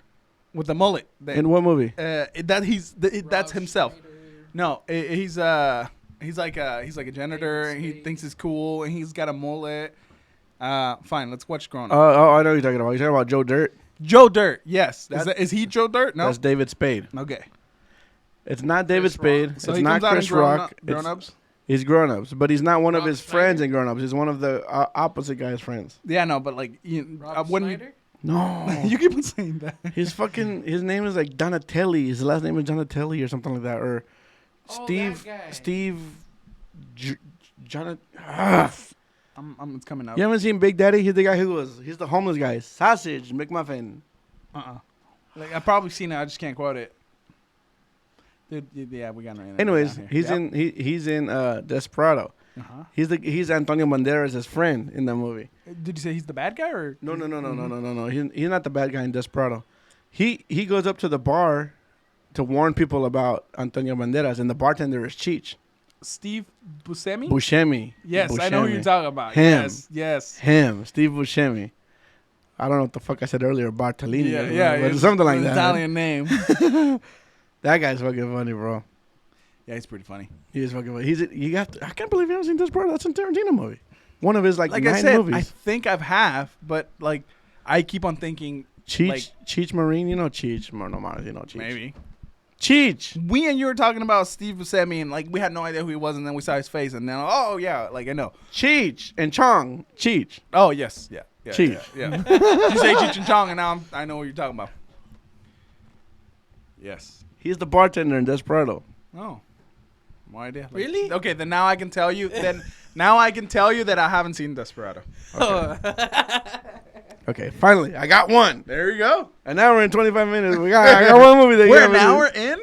with the mullet. In what movie? That's himself. No, he's like a janitor, and he thinks it's cool, and he's got a mullet. Fine, let's watch Grown Up. Oh, I know what you're talking about. You're talking about Joe Dirt? Joe Dirt, yes. That- Is he Joe Dirt? No. That's David Spade. Okay. It's not David Chris Spade. Rock. So it's he not comes out Chris in Grown Rock. Grown Ups. He's Grown Ups, but he's not one of Rob his friends Schneider? in Grown Ups. He's one of the opposite guy's friends. Yeah, no, but like Rob when Schneider? No. you keep on saying that. His name is like Donatelli. His last name is Donatelli or something like that. Or Oh, Steve. that guy. Steve. It's coming out. You haven't seen Big Daddy? He's the guy he's the homeless guy. Sausage McMuffin. Like I've probably seen it. I just can't quote it. Dude, yeah, we got it. Anyways, he's in Desperado. Uh-huh. He's Antonio Banderas' friend in that movie. Did you say he's the bad guy or No. He's not the bad guy in Desperado. He goes up to the bar to warn people about Antonio Banderas, and the bartender is Cheech. Steve Buscemi? Buscemi. Yes, I know who you're talking about. Him. Yes. Him, Steve Buscemi. I don't know what the fuck I said earlier, Bartolini. Yeah, but something like an that. Italian name. That guy's fucking funny, bro. Yeah, he's pretty funny. He is fucking funny. I can't believe you haven't seen Desperado. That's a Tarantino movie. One of his like Like 9 I said, movies. I think I've but like I keep on thinking Cheech Marine, you know Cheech. No, you know Cheech. maybe. Cheech. We and you were talking about Steve Buscemi, and like we had no idea who he was, and then we saw his face, and then oh yeah, like I know. Cheech and Chong. Cheech. Oh yes, yeah. Cheech. Yeah. You say Cheech and Chong, and now I know what you're talking about. Yes. He's the bartender in Desperado. Oh. No idea. Like, Really? Okay, then now I can tell you. Now I can tell you that I haven't seen Desperado. Okay, finally, I got one. There you go. An hour and 25 minutes. I got one movie that you We're haven't an seen. hour in.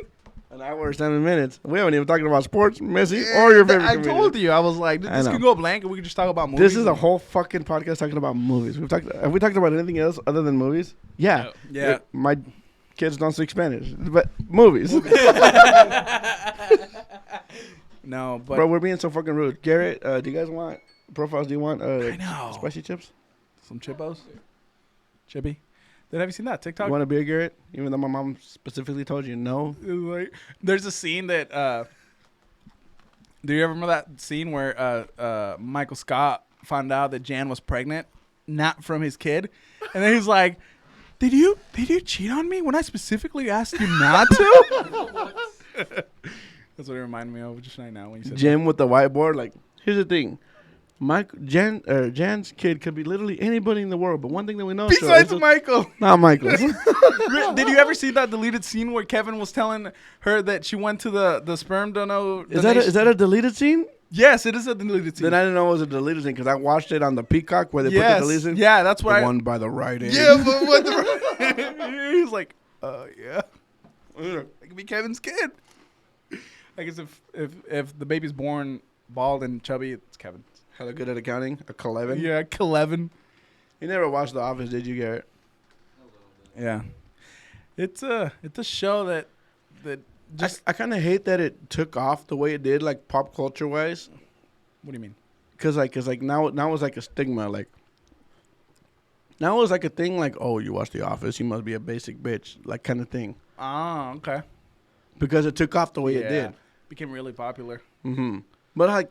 An hour and 7 minutes. We haven't even talked about sports, Messi, or your favorite I comedian. told you. I was like, I this know. could go blank, and we could just talk about movies. This is a whole fucking podcast talking about movies. Have we talked about anything else other than movies? Yeah. Yeah. My kids don't speak Spanish, but movies. No, but Bro, we're being so fucking rude. Garrett, do you guys want profiles? Do you want I know. spicy chips? Some Chippos. Chippy. Have you seen that TikTok? You want a beer, Garrett? Even though my mom specifically told you no. Like, there's a scene that do you ever remember that scene where Michael Scott found out that Jan was pregnant, not from his kid, and then he's like, did you cheat on me when I specifically asked you not to? That's what it reminded me of just right now when you said Jim with the whiteboard. Like, here's the thing. Jan's kid could be literally anybody in the world, but one thing that we know that. Besides is Michael. not Michael. Did you ever see that deleted scene where Kevin was telling her that she went to the sperm donor? Is that a deleted scene? Yes, it is a deleted scene. Then I didn't know it was a deleted scene because I watched it on the Peacock where they put the deleted scene. Yeah, that's The what one by the right end. Yeah, but what the he's like, yeah. It could be Kevin's kid. I guess if the baby's born bald and chubby, it's Kevin. Hella good at accounting. A Clevin. Yeah, Kevin. You never watched The Office, did you, Garrett? Yeah. It's a show that just I kind of hate that it took off the way it did, like pop culture wise. what do you mean? Cause now it's like a stigma, like now it's like a thing, like, oh, you watch The Office, you must be a basic bitch, like kind of thing. Oh, okay. Because it took off the way it did. Became really popular. Mm-hmm. But like,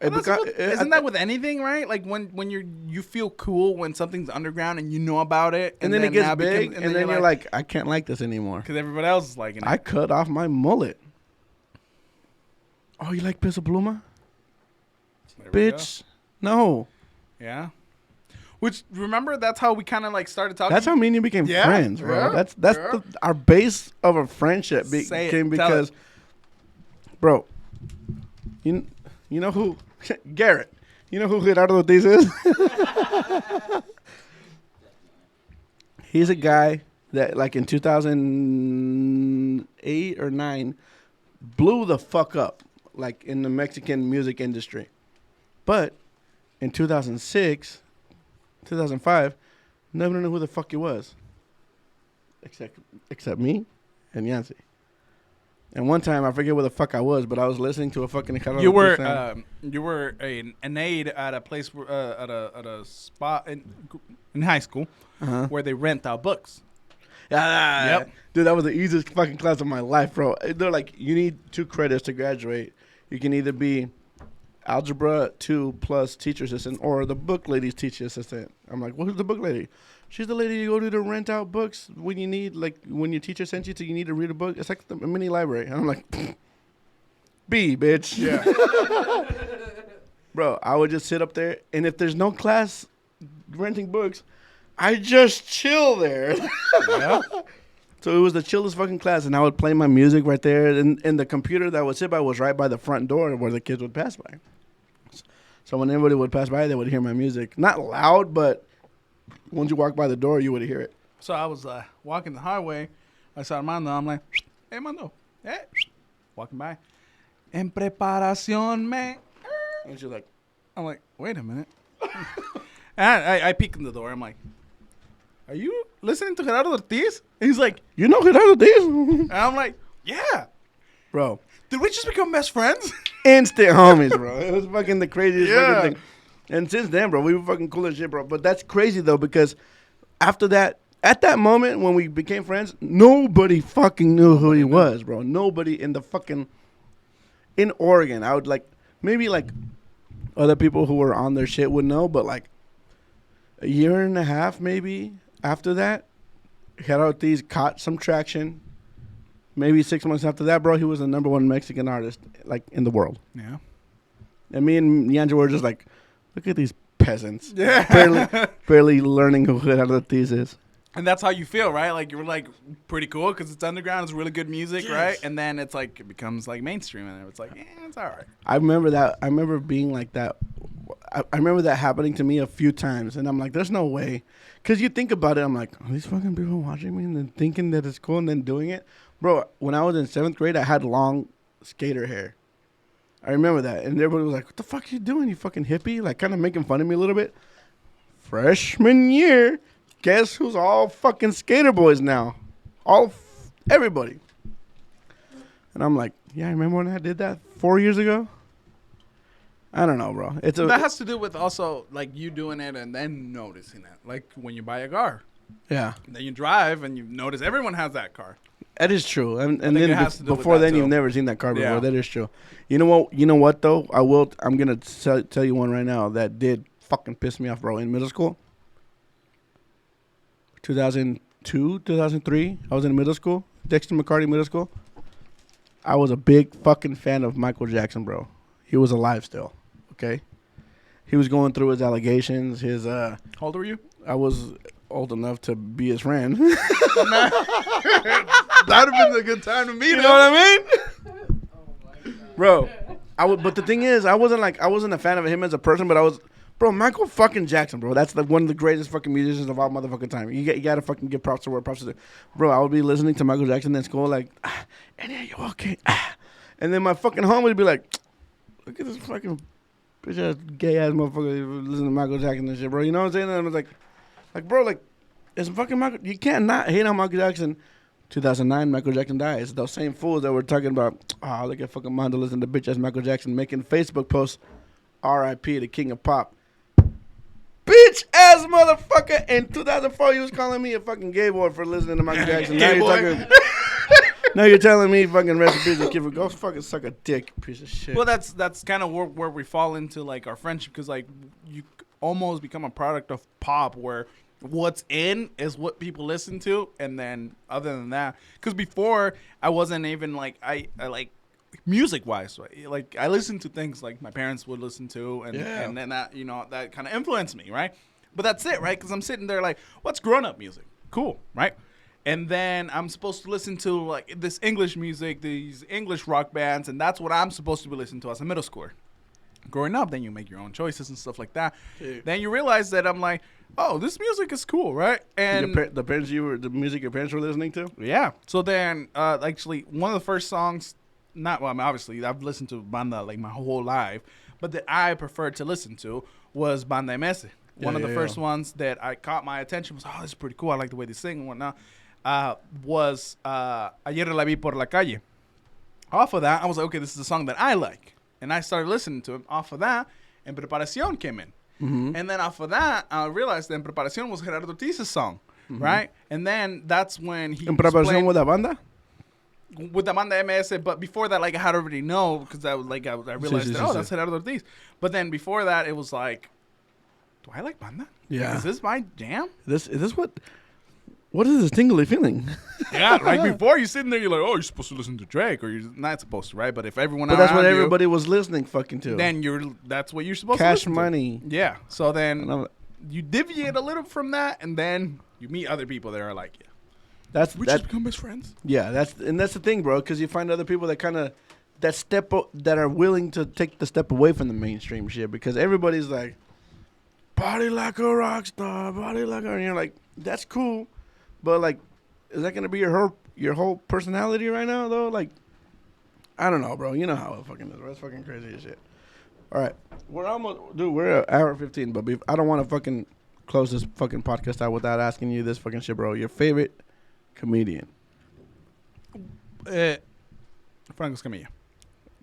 Isn't that with anything, right? Like when you feel cool when something's underground and you know about it, and then it gets now big, and then you're like, I can't like this anymore because everybody else is liking it. I cut off my mullet. Oh, you like Peso Pluma? There we go. Bitch, no. Yeah. Which, remember, that's how we kind of like started talking. That's how me and you became Yeah, friends, bro. yeah, That's yeah. our base of a friendship Say it, became tell because, bro, you know who Garrett. You know who Gerardo Ortiz is? He's a guy that, like, in 2008 or 9, blew the fuck up, like, in the Mexican music industry. But in 2006, 2005, never knew who the fuck he was. Except me and Yancy. And one time, I forget where the fuck I was, but I was listening to a fucking... You were an aide at a place at a spot in high school where they rent out books. Yeah, Yep. Dude, that was the easiest fucking class of my life, bro. They're like, you need 2 credits to graduate. You can either be Algebra 2 plus teacher assistant or the book lady's teacher assistant. I'm like, well, who's the book lady? She's the lady you go to rent out books when you need, like, when your teacher sends you to, you need to read a book. It's like a mini library. And I'm like, B, bitch. Yeah. Bro, I would just sit up there, and if there's no class renting books, I just chill there. Yeah. So it was the chillest fucking class, and I would play my music right there, and the computer that I would sit by was right by the front door where the kids would pass by. So when anybody would pass by, they would hear my music. Not loud, but once you walk by the door, you would hear it. So I was walking the highway. I saw Armando. I'm like, hey, Armando. Hey. Walking by. En preparación, man. And she's like, I'm like, wait a minute. And I peek in the door. I'm like, are you listening to Gerardo Ortiz? And he's like, you know Gerardo Ortiz? and I'm like, yeah. Bro, Did we just become best friends? instant homies, bro. It was fucking the craziest Yeah. fucking thing. And since then, bro, we were fucking cool as shit, bro. But that's crazy, though, because after that, at that moment when we became friends, nobody fucking knew who he was, bro. Nobody in the fucking... In Oregon, I would, like... Maybe, like, other people who were on their shit would know, but, like, a year and a half, maybe, after that, Gerardo Ortiz caught some traction. Maybe 6 months after that, bro, he was the #1 Mexican artist, like, in the world. Yeah. And me and Yancy were just like, look at these peasants. Yeah. barely learning who Gerardo Ortiz is. And that's how you feel, right? Like, you're like pretty cool because it's underground. It's really good music, Yes. right? And then it's like, it becomes like mainstream. And it's like, it's all right. I remember that. I remember being like that. I remember that happening to me a few times. And I'm like, there's no way. Because you think about it, I'm like, are these fucking people watching me and then thinking that it's cool and then doing it? Bro, when I was in 7th grade, I had long skater hair. I remember that. And everybody was like, what the fuck are you doing, you fucking hippie? Like, kind of making fun of me a little bit. Freshman year, guess who's all fucking skater boys now? Everybody. And I'm like, yeah, I remember when I did that 4 years ago? I don't know, bro. That has to do with also like you doing it and then noticing it. Like when you buy a car. Yeah. And then you drive and you notice everyone has that car. That is true. And think then it has to do with before that, then, too. you've never seen that car before. Yeah. That is true. You know what? You know what, though? I'm going to tell you one right now that did fucking piss me off, bro. In middle school, 2002, 2003, I was in middle school, Dexter McCarty Middle School. I was a big fucking fan of Michael Jackson, bro. He was alive still, okay? He was going through his allegations, How old were you? I was old enough to be his friend. That would have been a good time to meet You him. know what I mean? Bro, but the thing is, I wasn't a fan of him as a person, but I was, bro, Michael fucking Jackson, bro. That's one of the greatest fucking musicians of all motherfucking time. You gotta fucking give props to where props is due. Bro, I would be listening to Michael Jackson in school, like, and yeah, you okay? And then my fucking home would be like, look at this fucking bitch ass gay ass motherfucker listening to Michael Jackson and shit, bro. You know what I'm saying? And I was like, bro, like, it's fucking Michael. You can't not hate on Michael Jackson. 2009, Michael Jackson dies. Those same fools that were talking about, look at fucking Mondo listening to bitch ass Michael Jackson making Facebook posts, R.I.P. the king of pop. Bitch ass motherfucker. In 2004, he was calling me a fucking gay boy for listening to Michael Jackson. Now Gay you're boy? talking, No, you're telling me fucking recipes to give a go fucking suck a dick, piece of shit. Well, that's kind of where we fall into like our friendship, because like you almost become a product of pop, where what's in is what people listen to, and then other than that, because before I wasn't even like I like music wise, like I listened to things like my parents would listen to, and then that that kind of influenced me, right? But that's it, right? Because I'm sitting there like, what's grown up music? Cool, right? And then I'm supposed to listen to like this English music, these English rock bands, and that's what I'm supposed to be listening to as a middle schooler. Growing up, then you make your own choices and stuff like that. Dude. Then you realize that I'm like, oh, this music is cool, right? And the music your parents were listening to? yeah. So then, actually, one of the first songs, not well, I mean, obviously, I've listened to banda like my whole life, but that I preferred to listen to was Banda MS. One of the first ones that I caught my attention was, oh, this is pretty cool. I like the way they sing and whatnot. Was Ayer la vi por la calle. Off of that, I was like, okay, this is a song that I like. And I started listening to it. Off of that, En Preparación came in. Mm-hmm. And then off of that, I realized that En Preparación was Gerardo Ortiz's song, right? And then that's when he En Preparación with la banda? with the Banda MS, but before that, like I had already know, because I was like I realized that, that's Gerardo Ortiz. But then before that, it was like, do I like banda? Yeah. Like, is this my jam? Is this what is this tingly feeling? Yeah, like before you're sitting there, you're like, oh, you're supposed to listen to Drake, or you're not supposed to, right? But if everyone But that's what around you, everybody was listening fucking to. then that's what you're supposed to Cash listen money. to. Yeah. So And then I'm- you deviate a little from that, and then you meet other people that are like, yeah, That's we that. just become best friends. Yeah, that's the thing, bro. Because you find other people that kind of that are willing to take the step away from the mainstream shit. Because everybody's like, party like a rock star, party like a, and you're like, that's cool, but like, is that gonna be your whole personality right now though? Like, I don't know, bro. You know how it fucking is. Bro. That's fucking crazy as shit. All right, we're at hour 15, but I don't want to fucking close this fucking podcast out without asking you this fucking shit, bro. Your favorite comedian? Franco Escamilla.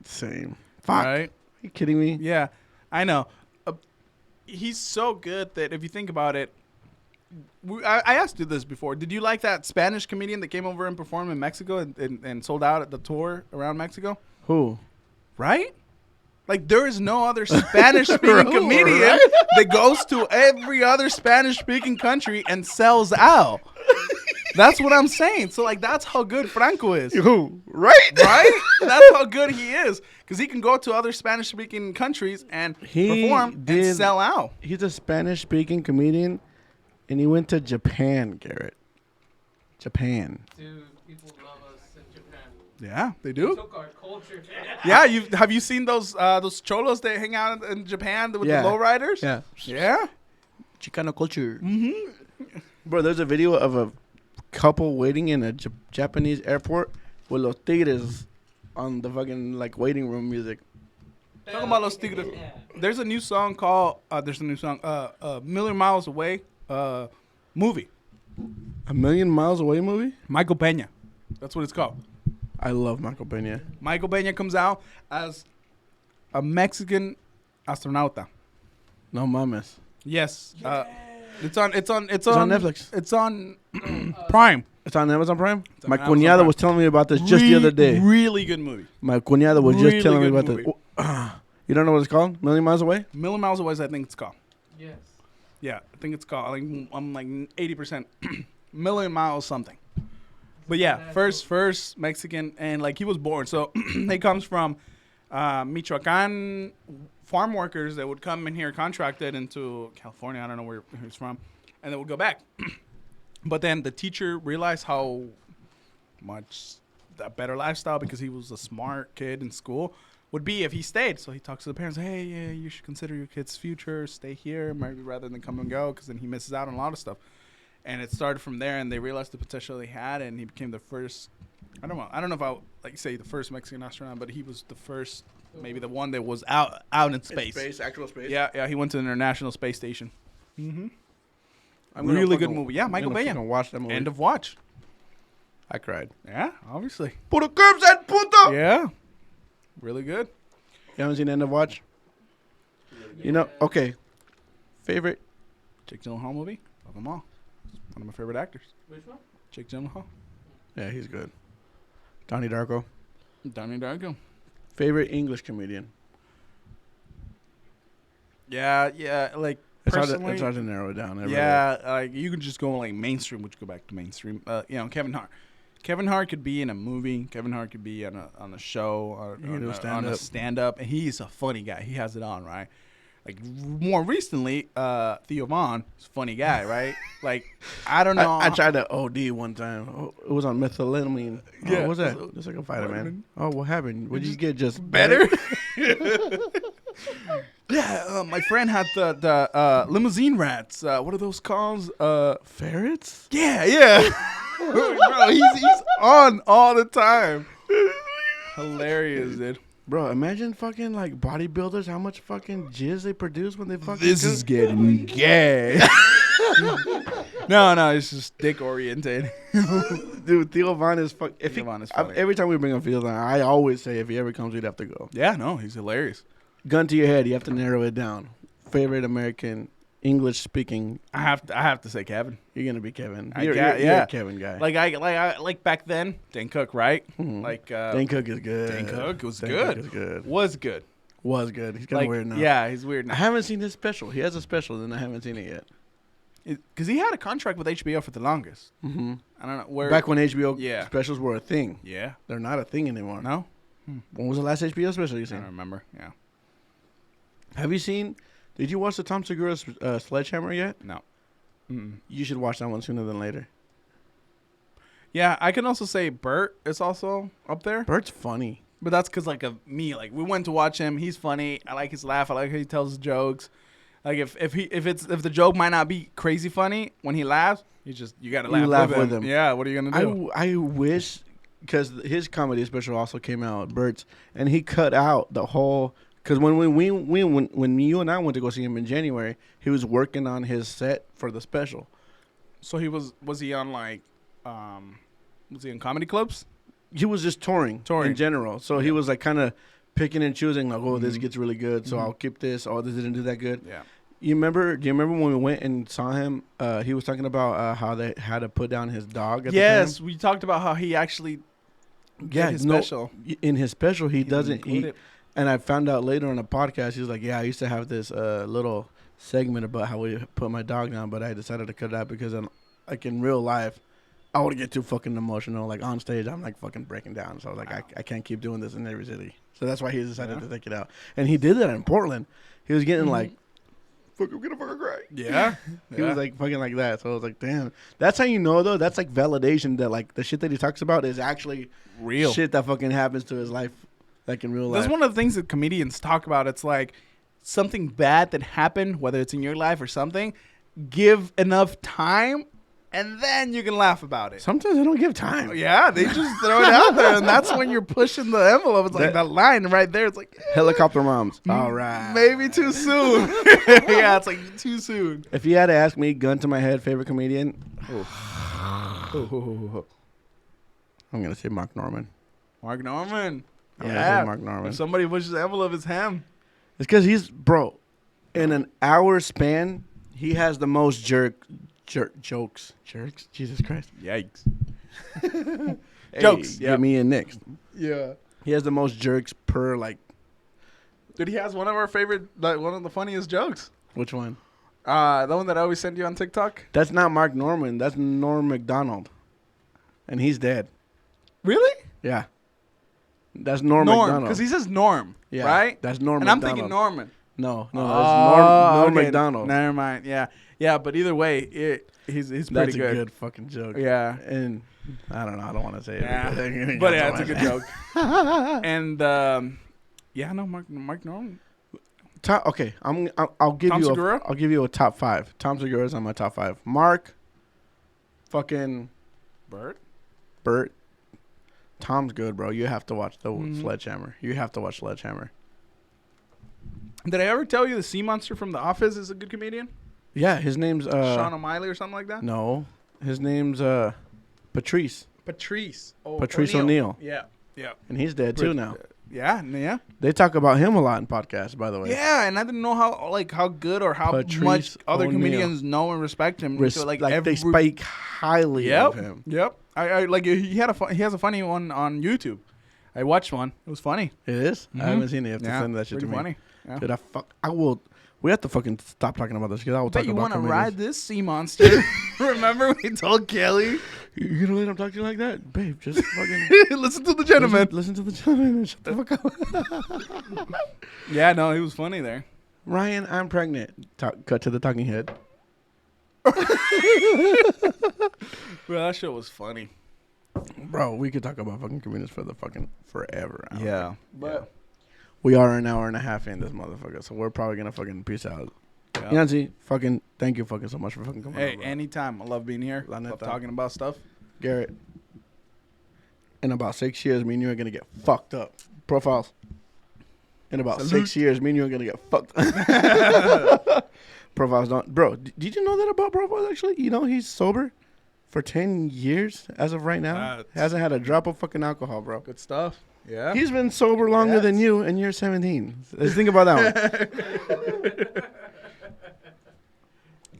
Same. Fuck. Right? Are you kidding me? Yeah, I know. He's so good that if you think about it, I asked you this before. Did you like that Spanish comedian that came over and performed in Mexico and sold out at the tour around Mexico? Who? Right? Like, there is no other Spanish-speaking Right? comedian that goes to every other Spanish-speaking country and sells out. That's what I'm saying. So, like, that's how good Franco is. Who? Right? Right? That's how good he is. Because he can go to other Spanish-speaking countries and perform and sell out. He's a Spanish-speaking comedian, and he went to Japan, Garrett. Japan. Dude, people love us in Japan. Yeah, they We do. took our culture. Yeah, have you seen those cholos that hang out in Japan with the lowriders? Yeah. Yeah? Chicano culture. Mm-hmm. Bro, there's a video of a couple waiting in a Japanese airport with Los Tigres on the fucking, like, waiting room music. Talking about Los Tigres. There's a new song called, Million Miles Away movie. A Million Miles Away movie? Michael Peña. That's what it's called. I love Michael Peña. Michael Peña comes out as a Mexican astronauta. No mames. Yes. It's on Netflix. It's on Prime. It's on Amazon Prime? on My Amazon cuñado Prime. was telling me about this just the other day. Really good movie. My cuñado was Really just telling me good about movie. this. You don't know what it's called? Million Miles Away? Million Miles Away, I think it's called. Yes. Yeah, I think it's called. I'm like 80% Million Miles something. But yeah, first Mexican, and like he was born. So he comes from Michoacan farm workers that would come in here contracted into California. I don't know where he's from, and they would go back. But then the teacher realized how much a better lifestyle, because he was a smart kid in school, would be if he stayed. So he talks to the parents, hey, yeah, you should consider your kid's future, stay here, maybe rather than come and go, because then he misses out on a lot of stuff. And it started from there, and they realized the potential he had, and he became the first. I don't know if I would like say the first Mexican astronaut, but he was the first, maybe the one that was out in space. Actual space. Yeah, he went to the International Space Station. Mm-hmm. I'm gonna Really good fucking- movie. Yeah, Michael I'm gonna Peña. fucking watch that movie. End of watch. I cried. Yeah, obviously. Puto curbs and puto. Yeah, really good. You haven't seen End of Watch? You know, okay. Favorite? Jake Gyllenhaal movie of them all. One of my favorite actors. Which one? Jake Gyllenhaal. Yeah, he's good. Donnie Darko. Donnie Darko. Favorite English comedian. Yeah. Like personally, it's hard to narrow it down. It really yeah, like you can just go like mainstream, which go back to mainstream. Kevin Hart. Kevin Hart could be in a movie. Kevin Hart could be on a show or You can do on a stand-up. stand up, and he's a funny guy. He has it on, right? Like more recently, Theo Von is a funny guy, right? Like I don't know. I tried to OD one time. Oh, it was on methylamine. Yeah. What was that? Just like a vitamin. Oh, what happened? What did you get? Just better. Yeah, my friend had the limousine rats. What are those called? Ferrets? Yeah. Bro, he's on all the time. Hilarious, dude. Bro, imagine fucking like bodybuilders, how much fucking jizz they produce when they fucking This cook. is getting gay. No, it's just dick oriented. Dude, Theo Von is fuck. Theo Von is funny. Every time we bring up Theo Von, I always say if he ever comes, we'd have to go. Yeah, no, he's hilarious. Gun to your head, you have to narrow it down. Favorite American English speaking. I have to say Kevin. You're gonna be Kevin. I You're got- you're yeah. a Kevin guy. Like back then, Dan Cook, right? Mhm. Like Dan Cook is good. Dan Cook was Dan good. Cook is good. Was good. Was good. He's kind of Like weird now. yeah, he's weird I now. haven't seen his special. He has a special, and I haven't seen it yet. Because he had a contract with HBO for the longest. Mm-hmm. I don't know where. Back when HBO Yeah. specials were a thing. Yeah. They're not a thing anymore. No. When was the last HBO special you I seen? don't remember. Yeah. Have you seen? Did you watch the Tom Segura's Sledgehammer yet? No. Mm-mm. You should watch that one sooner than later. Yeah, I can also say Bert is also up there, Bert's funny. but that's because like of me. Like we went to watch him. He's funny. I like his laugh. I like how he tells his jokes. Like if the joke might not be crazy funny when he laughs, you gotta You laugh, laugh with with him. him. Yeah. What are you gonna do? I wish, because his comedy special also came out, Bert's, and he cut out the whole. Because when you and I went to go see him in January, he was working on his set for the special. So was he on like was he in comedy clubs? He was just touring in general. So he was like kind of picking and choosing, like, oh, this Mhm. gets really good, so Mhm. I'll keep this. Oh, this didn't do that good. Yeah. Do you remember when we went and saw him? He was talking about how they had to put down his dog. At Yes, we talked about how he actually the time. his special. In his special, he doesn't. include it. And I found out later on a podcast, he was like, "Yeah, I used to have this little segment about how we put my dog down, but I decided to cut it out because like in real life, I would get too fucking emotional. Like on stage, I'm like fucking breaking down. So I was like, Wow. I can't keep doing this in every city. So that's why he decided Yeah. to take it out. And he did that in Portland. He was getting Mhm. like, fuck, I'm gonna fucking cry. Yeah. He was like fucking like that. So I was like, damn. That's how you know though. That's like validation that like the shit that he talks about is actually real. shit that fucking happens to his life, like in real life. That's one of the things that comedians talk about. It's like something bad that happened, whether it's in your life or something, give enough time and then you can laugh about it. Sometimes I don't give time. Yeah, they just throw it out there, and that's when you're pushing the envelope. It's like that line right there. It's like Helicopter moms. All right. maybe too soon. Yeah, it's like too soon. If you had to ask me, gun to my head, favorite comedian, I'm gonna say Mark Norman. Mark Norman. I'm gonna Yeah, say Mark Norman. if somebody pushes the envelope, it's him. It's because he's in an hour span, he has the most jokes. Jerks? Jesus Christ. Yikes. Hey, Jokes, Get yep. me in next. Yeah. He has the most jerks per like. Dude, he has one of our favorite, like one of the funniest jokes. Which one? The one that I always send you on TikTok. That's not Mark Norman. That's Norm Macdonald, and he's dead. Really? Yeah. That's Norm Norm, Macdonald. because he says Norm, Yeah, right? That's Norm And I'm Macdonald. thinking Norman. No, Oh, that's Norm okay. Macdonald. Never mind. Yeah. But either way, he's pretty That's a good. good fucking joke. Yeah. And I don't know. I don't want to say it. Yeah. because- But yeah, it's a good joke. And yeah, no, Mark Norman. Okay, I'll give Tom you. Segura? I'll give you a top 5. Tom Segura's on my top 5. Mark, fucking Bert. Tom's good, bro. You have to watch the Mhm. Sledgehammer. You have to watch Sledgehammer. Did I ever tell you the sea monster from The Office is a good comedian? Yeah, his name's Sean O'Malley or something like that? no, his name's Patrice, Patrice. Oh, Patrice O'Neal. Yeah. and he's dead too now. Yeah. They talk about him a lot in podcasts, by the way. Yeah, and I didn't know how good or how Patrice much other O'Neal. comedians know and respect him. So, like they speak highly of him. Yep. I like he has a funny one on YouTube. I watched one. It was funny. It is? I haven't seen it. You have to Yeah, send that shit to pretty me. funny. Yeah. Dude, I will. We have to fucking stop talking about this because I will Bet talk you about want to comedians. ride this sea monster. Remember we told Kelly? You gonna let him talk to you like that? Babe, just fucking... Listen to the gentleman. Listen to the gentleman and shut the fuck up. Yeah, no, he was funny there. Ryan, I'm pregnant. Cut to the talking head. Bro, that shit was funny. Bro, we could talk about fucking comedians for the fucking forever. Yeah. But we are an hour and a half in this motherfucker, so we're probably gonna fucking peace out. Yeah. Yancy, fucking thank you fucking so much for fucking coming. Hey, over. anytime. I love being here. La Love neta. talking about stuff. Garrett, in about 6 years, me and you are gonna get fucked up. Profiles. In about Salute. 6 years, me and you are gonna get fucked up. Profiles don't. Bro, did you know that about Profiles actually? You know he's sober for 10 years as of right now. That's- Hasn't had a drop of fucking alcohol, bro. Good stuff. Yeah. He's been sober longer than you, and you're 17. Let's think about that one.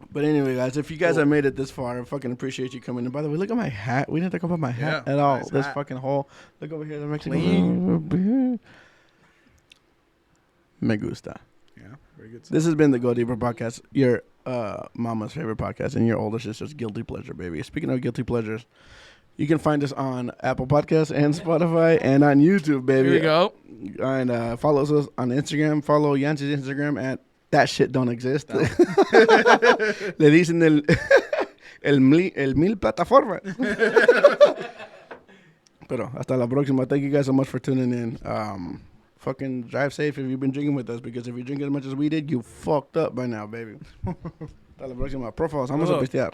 But anyway, guys, if you guys have made it this far, I fucking appreciate you coming. And by the way, look at my hat. We didn't talk about my hat Yeah, at all. nice This hat. fucking hole. Look over here. The Mexican. Clean. Me gusta. Yeah. Very good stuff. This has been the Go Deeper podcast, your mama's favorite podcast and your older sister's guilty pleasure, baby. Speaking of guilty pleasures, you can find us on Apple Podcasts and Spotify and on YouTube, baby. Here we go. And follow us on Instagram. Follow Yancy's Instagram at that shit don't exist. No. Le dicen el mil plataformas. Pero hasta la próxima. Thank you guys so much for tuning in. Fucking drive safe if you've been drinking with us, because if you drink as much as we did, you fucked up by now, baby. Hasta la próxima. Profiles, vamos a pistear.